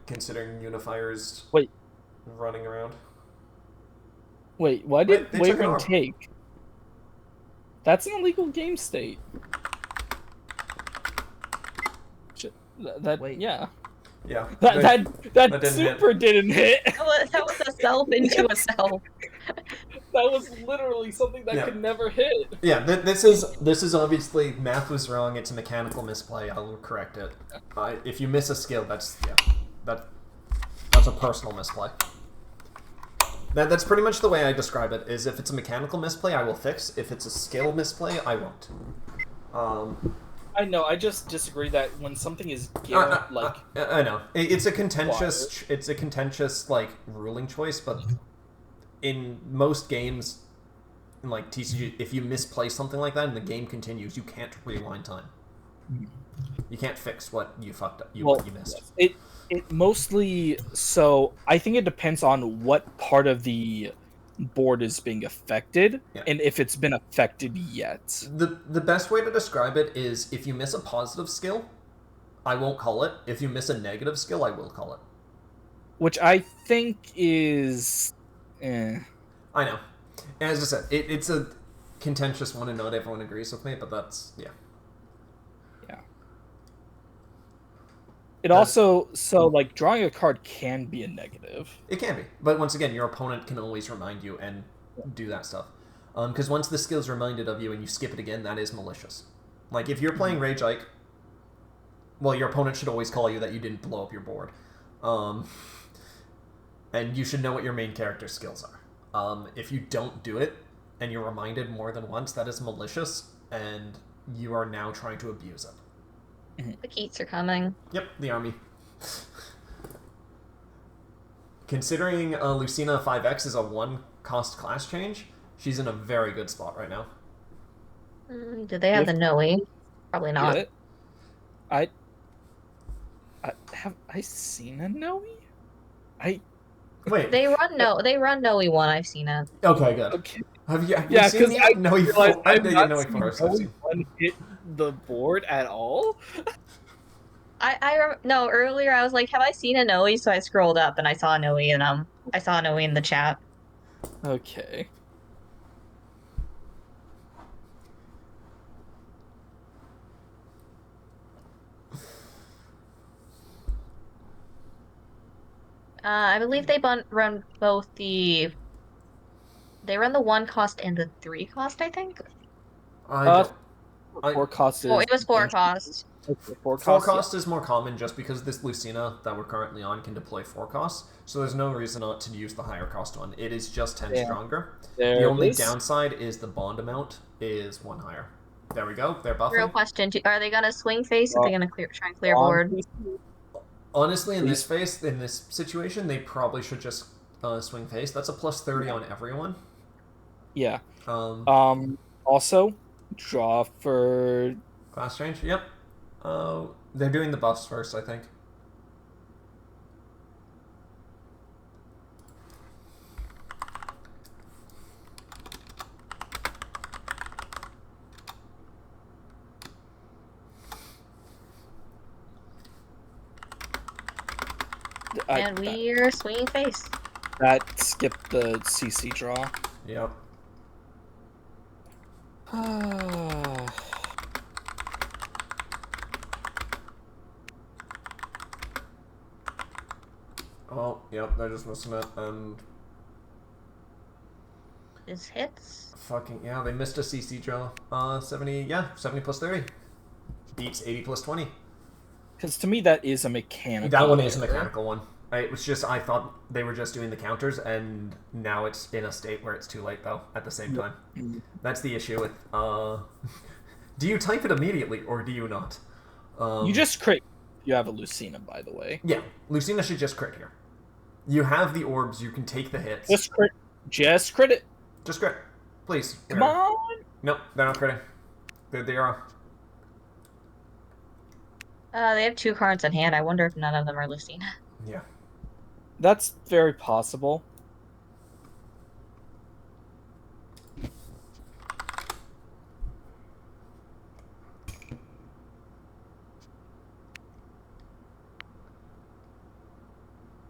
considering Unifier's Wait. running around. Wait, why did They took an Weiren orb. take? That's an illegal game state. Wait. Yeah. Yeah. That didn't super didn't hit. That was a self into a self. That was literally something that could never hit. Yeah, this is obviously math was wrong. It's a mechanical misplay. I'll correct it. If you miss a skill, that's a personal misplay. That's pretty much the way I describe it. Is if it's a mechanical misplay, I will fix. If it's a skill misplay, I won't. I know. I just disagree that when something is I know it's a contentious like ruling choice, but in most games, in like TCG, if you misplay something like that and the game continues, you can't rewind time. You can't fix what you fucked up. What you missed. It mostly. So I think it depends on what part of the board is being affected and if it's been affected yet. The best way to describe it is if you miss a positive skill, I won't call it. If you miss a negative skill, I will call it. Which I think is... I know. As I said, it's a contentious one and not everyone agrees with me, but that's... Yeah. It also... So, like, drawing a card can be a negative. It can be. But once again, your opponent can always remind you and do that stuff. Because once the skill's reminded of you and you skip it again, that is malicious. Like, if you're playing Rage Ike, well, your opponent should always call you that you didn't blow up your board. And you should know what your main character's skills are. If you don't do it, and you're reminded more than once, that is malicious, and you are now trying to abuse it. The Keats are coming. Yep, the army. Considering Lucina 5X is a 1-cost class change, she's in a very good spot right now. Do they have the Noe? Probably not. Have I seen a Noe? Wait. They run Noe one. I've seen it. Okay, good. Okay. Have you seen the Noe 4? I know you know it first. One hit the board at all. No, earlier I was like, have I seen a Noe? So I scrolled up and I saw a Noe and I saw a Noe in the chat. Okay. I believe they run both the. They run the 1 cost and the 3 cost. I think. 4 cost is... it was 4 cost. Okay, 4 cost is more common just because this Lucina that we're currently on can deploy 4 costs, so there's no reason not to use the higher cost one. It is just 10 stronger. The only downside is the bond amount is 1 higher. There we go. They're buffing. Real question: are they gonna swing face? Or are they gonna try and clear board? Honestly, in this situation, they probably should just swing face. That's a plus 30 on everyone. Yeah. Also, draw for class change. Yep. They're doing the buffs first, I think. And we're swinging face. That skipped the CC draw. Yep. Oh, yep, they're just missing it, and... This hits. Fucking, yeah, they missed a CC draw. 70 plus 30. Beats 80 plus 20. Because to me, that is a mechanical. That one is a mechanical one. It was just, I thought they were just doing the counters, and now it's in a state where it's too late, though, at the same time. That's the issue with, do you type it immediately, or do you not? You just crit. You have a Lucina, by the way. Yeah, Lucina should just crit here. You have the orbs, you can take the hits. Just crit. Just crit it. Just crit. Please. Come on! Nope, they're not critting. They are. They have 2 cards in hand. I wonder if none of them are Lucina. Yeah. That's very possible.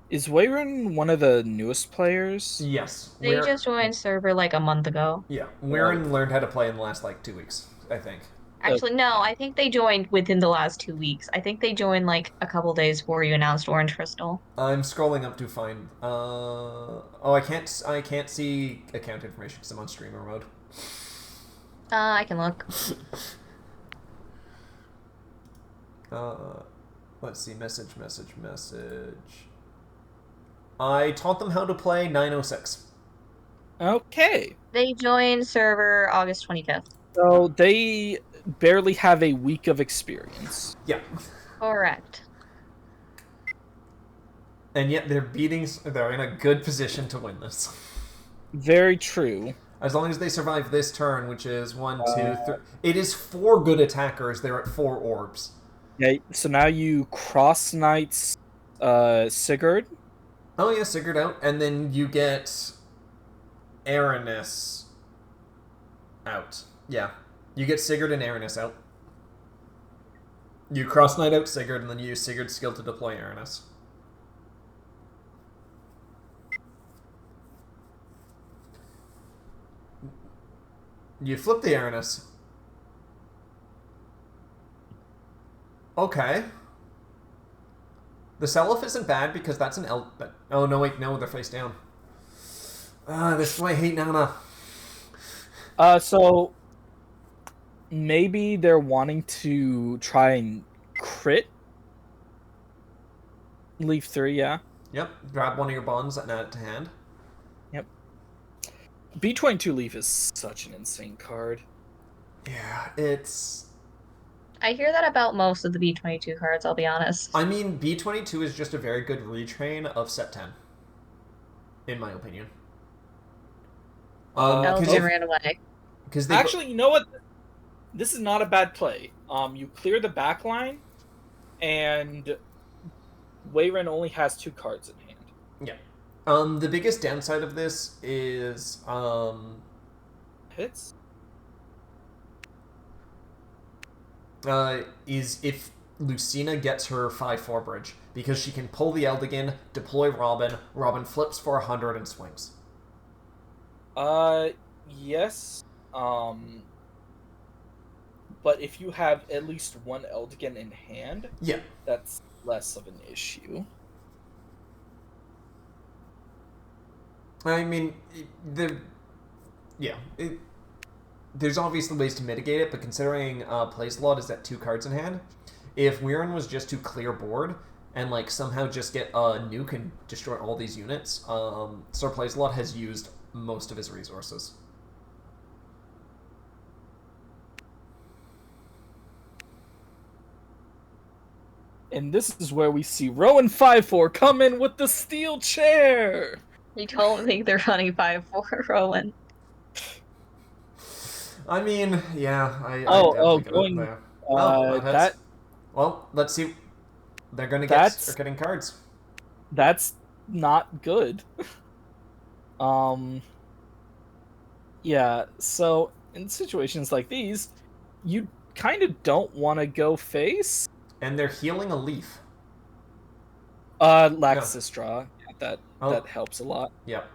Is Weiren one of the newest players? Yes. They just joined server like a month ago. Yeah, Weiren learned how to play in the last, 2 weeks, I think. Actually, no, I think they joined within the last 2 weeks. I think they joined like a couple days before you announced Orange Crystal. I'm scrolling up to find. I can't see account information because I'm on streamer mode. I can look. Let's see. Message. I taught them how to play 906. Okay. They joined server August 25th. So they barely have a week of experience. Yeah. Correct. And yet they're in a good position to win this. Very true. As long as they survive this turn, which is 1, 2, 3. It is 4 good attackers. They're at 4 orbs. Yeah, so now you cross Knight's Sigurd. Oh yeah, Sigurd out. And then you get Aranis out. Yeah. You get Sigurd and Aranis out. You cross Knight out Sigurd, and then you use Sigurd's skill to deploy Aranis. You flip the Aranis. Okay. The Self isn't bad because that's an oh, no, wait, no, they're face down. This is why I hate Nana. So maybe they're wanting to try and crit Leaf 3, yeah. Yep, grab one of your bonds and add it to hand. Yep. B22 Leaf is such an insane card. Yeah, it's... I hear that about most of the B22 cards, I'll be honest. I mean, B22 is just a very good retrain of Set 10. In my opinion. Eldigan ran away. Actually, you know what? This is not a bad play. You clear the back line, and Weiren only has 2 cards in hand. Yeah. The biggest downside of this is Hits? Is if Lucina gets her 5/4 bridge, because she can pull the Eldigan, deploy Robin flips for 100 and swings. Yes. But if you have at least one Eldigan in hand, yeah, that's less of an issue. I mean, there's obviously ways to mitigate it, but considering playsalot is at 2 cards in hand, if Weiren was just to clear board and somehow just get a nuke and destroy all these units, Sir Playsalot has used most of his resources. And this is where we see Rowan 5/4 come in with the steel chair. You don't think they're running 5/4, Rowan? I mean, yeah, going there. that. Well, let's see. They're going to get getting cards. That's not good. Yeah. So in situations like these, you kind of don't want to go face. And they're healing a leaf. Laxus draw. That helps a lot. Yep.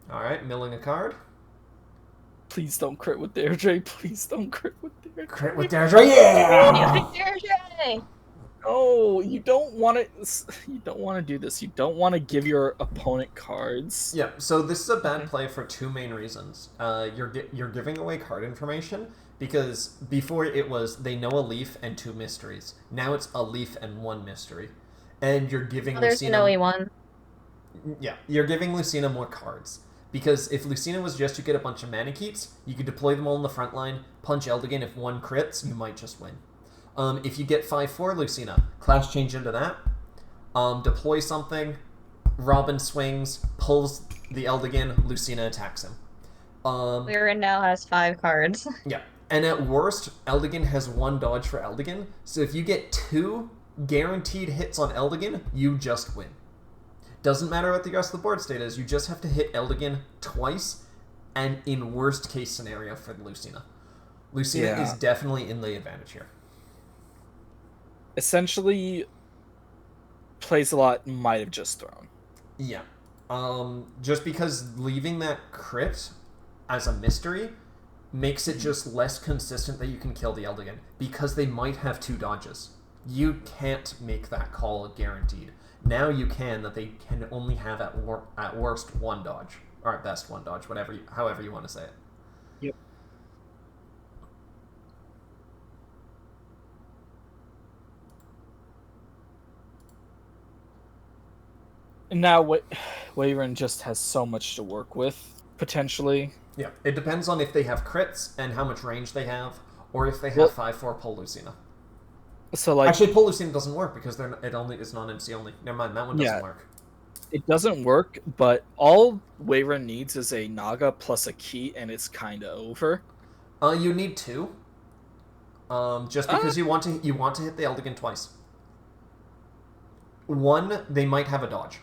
Alright, milling a card. Please don't crit with Deirdre. Please don't crit with Deirdre. Crit with Deirdre, yeah! Deirdre! Oh, you don't want to. You don't want to do this. You don't want to give your opponent cards. Yeah. So this is a bad play for 2 main reasons. You're giving away card information because before it was they know a leaf and 2 mysteries. Now it's a leaf and 1 mystery, and you're giving. There's Lucina, no one. Yeah, you're giving Lucina more cards. Because if Lucina was just to get a bunch of Manicheats, you could deploy them all in the front line, punch Eldigan. If 1 crits, you might just win. If you get 5/4 Lucina, class change into that, deploy something, Robin swings, pulls the Eldigan, Lucina attacks him. Weiren now has 5 cards. Yeah, and at worst, Eldigan has 1 dodge for Eldigan, so if you get 2 guaranteed hits on Eldigan, you just win. Doesn't matter what the rest of the board state is, you just have to hit Eldigan twice, and in worst case scenario for Lucina. Lucina Yeah. is definitely in the advantage here. Essentially, playsalot might have just thrown. Yeah. Just because leaving that crit as a mystery makes it just less consistent that you can kill the Eldigan, because they might have 2 dodges. You can't make that call guaranteed. Now you can, that they can only have at worst 1 dodge, or at best 1 dodge, however you want to say it. Yep. And now Weiren just has so much to work with, potentially. Yeah, it depends on if they have crits and how much range they have, or if they have 5/4 pull Lucina. So like, actually, pull Lucina doesn't work because it's non-MC only. Never mind, that one doesn't work. It doesn't work, but all Weiren needs is a Naga plus a key, and it's kind of over. You need 2. Just because you want to hit the Eldigan twice. 1, they might have a dodge.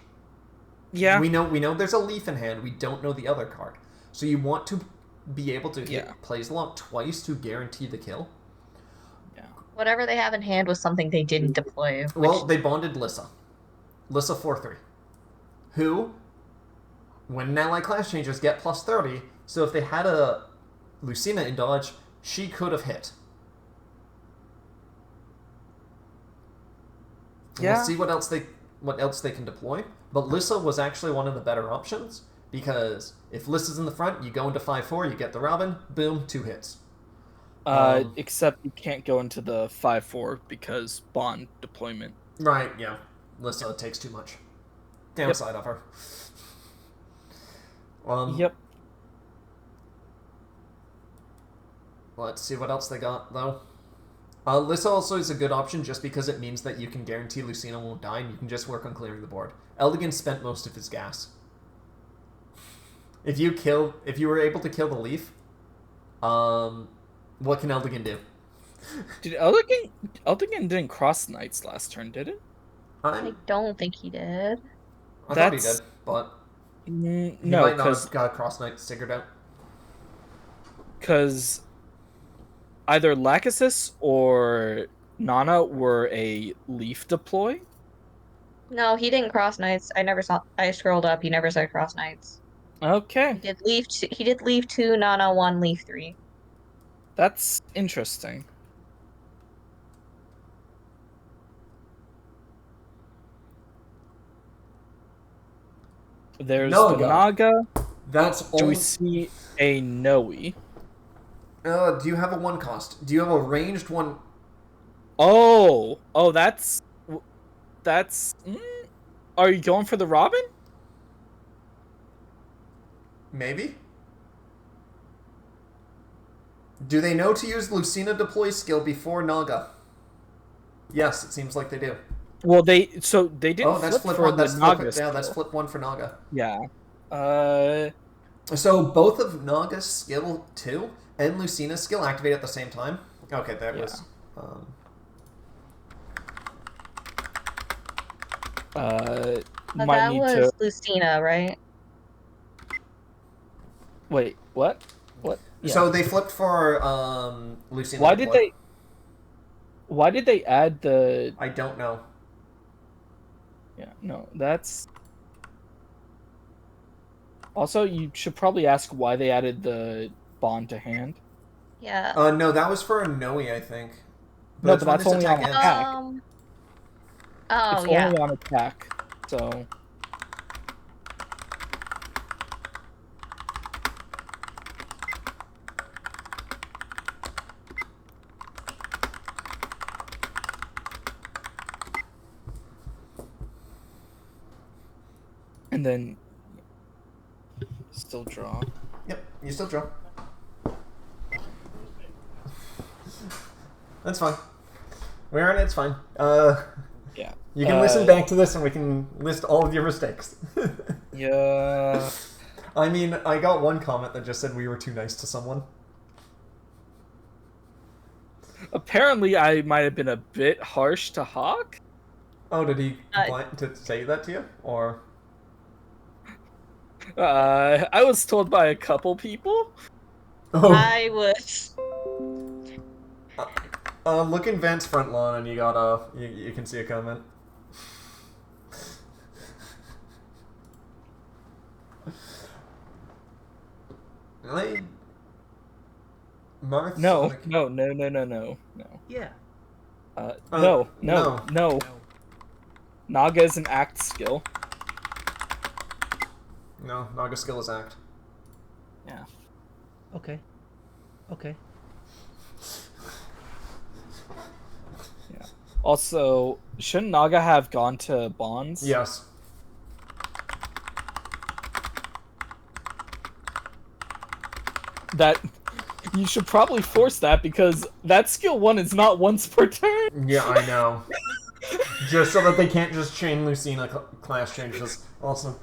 Yeah. We know there's a leaf in hand. We don't know the other card. So you want to be able to hit playsalot twice to guarantee the kill. Yeah. Whatever they have in hand was something they didn't deploy. Well, they bonded Lissa. Lissa 4/3. Who, when an ally class changes, get plus 30. So if they had a Lucina in dodge, she could have hit. Yeah. We'll see what else they can deploy. But Lissa was actually one of the better options, because if Lissa's in the front, you go into 5/4, you get the Robin, boom, 2 hits. Except you can't go into the 5/4 because bond deployment. Right, yeah. Lissa takes too much. Downside of her. Yep. Let's see what else they got, though. Lissa also is a good option just because it means that you can guarantee Lucina won't die and you can just work on clearing the board. Eldigan spent most of his gas. If you were able to kill the leaf, what can Eldigan do? Did Eldigan didn't cross knights last turn, did it? I don't think he did. I thought he did, but he no, might not have got cross knights figured out. Because either Lachesis or Nana were a leaf deploy. No, he didn't cross knights. I scrolled up. He never said cross knights. Okay. He did leaf 2, Nana 1, leaf 3. That's interesting. There's the Naga. Do we see a Noe? Do you have a 1 cost? Do you have a ranged 1? Oh, that's. Are you going for the Robin? Maybe. Do they know to use Lucina deploy skill before Naga? Yes, it seems like they do. Well, they didn't. Oh, that's flip for one. the Naga. Yeah, that's flip 1 for Naga. Yeah. So both of Naga's skill 2 and Lucina's skill activate at the same time. Okay, that was. That was Lucina, right? Wait, what? What? Yeah. So they flipped for Lucina. Why did they add the? I don't know. Yeah, no, that's. Also, you should probably ask why they added the bond to hand. Yeah. No, that was for a Noe, I think. But no, but that's only on attack. Oh, it's only on attack, so. And then still draw. Yep, you still draw. That's fine. We're on it, it's fine. Yeah. You can listen back to this and we can list all of your mistakes. Yeah. I mean, I got one comment that just said we were too nice to someone. Apparently, I might have been a bit harsh to Hawk. Oh, did he to say that to you? Or... I was told by a couple people. Oh. I was... Look in Vance front lawn and you got you can see a comment. Marth No, Sonic. no. Yeah. No. Naga is an act skill. No, Naga skill is act. Yeah. Okay. Yeah. Also, shouldn't Naga have gone to Bonds? Yes. That you should probably force that because that skill 1 is not once per turn. Yeah, I know. Just so that they can't just chain Lucina class changes. Awesome.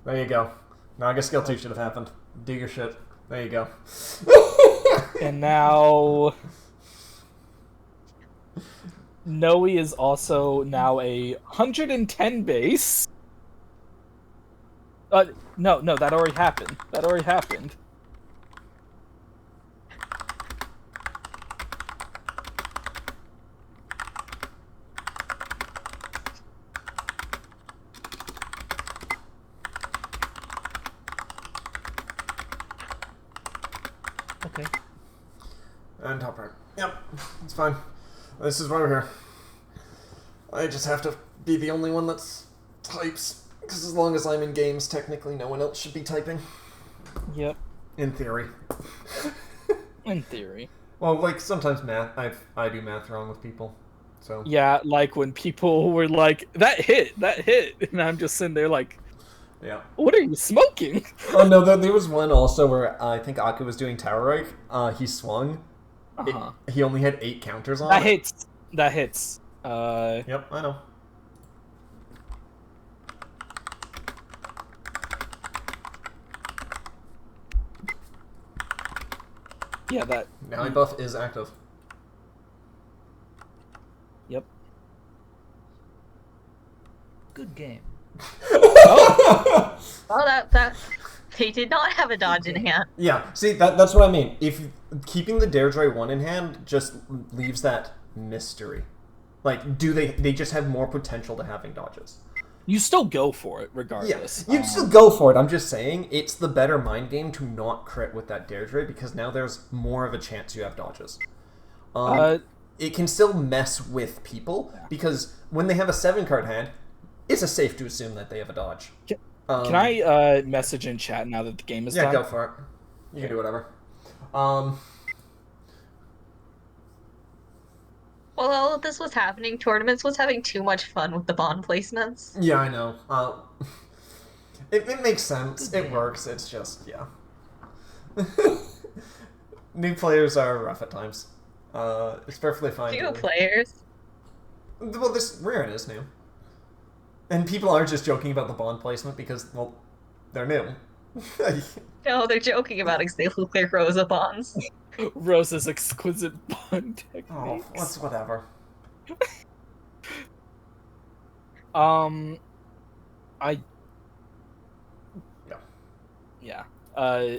There you go. Naga skill 2 should have happened. Do your shit. There you go. And now Noe is also now a 110 base. No, that already happened. Okay. And top right. Yep, it's fine. This is why we're here. I just have to be the only one that's types. Because as long as I'm in games, technically no one else should be typing. Yep. In theory. In theory. Well, like, sometimes I do math wrong with people. So. Yeah, like when people were like, that hit. And I'm just sitting there like, yeah. What are you smoking? Oh, no, there was one also where I think Aku was doing Tower Reich. He swung. Uh-huh. He only had 8 counters on That hits. Yep, I know. Yeah, that... Now my buff is active. Yep. Good game. Oh, that they did not have a dodge in hand. Yeah, see, that's what I mean. If keeping the Deirdre 1 in hand just leaves that mystery. Like, do they just have more potential to having dodges? You still go for it, regardless. Yeah, you still go for it. I'm just saying, it's the better mind game to not crit with that Deirdre, because now there's more of a chance you have dodges. It can still mess with people, because when they have a 7-card hand, it's a safe to assume that they have a dodge. Can I message in chat now that the game is done? Yeah, go for it. You can do whatever. While all of this was happening, Tournaments was having too much fun with the bond placements. Yeah, I know. It makes sense. It works. It's just, yeah. New players are rough at times. It's perfectly fine. New players? Well, this Weiren is new. And people are just joking about the bond placement because, well, they're new. No, they're joking about it because they look like Rosa bonds. Rosa's exquisite bond techniques. Oh, whatever. Yeah.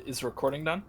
Is recording done?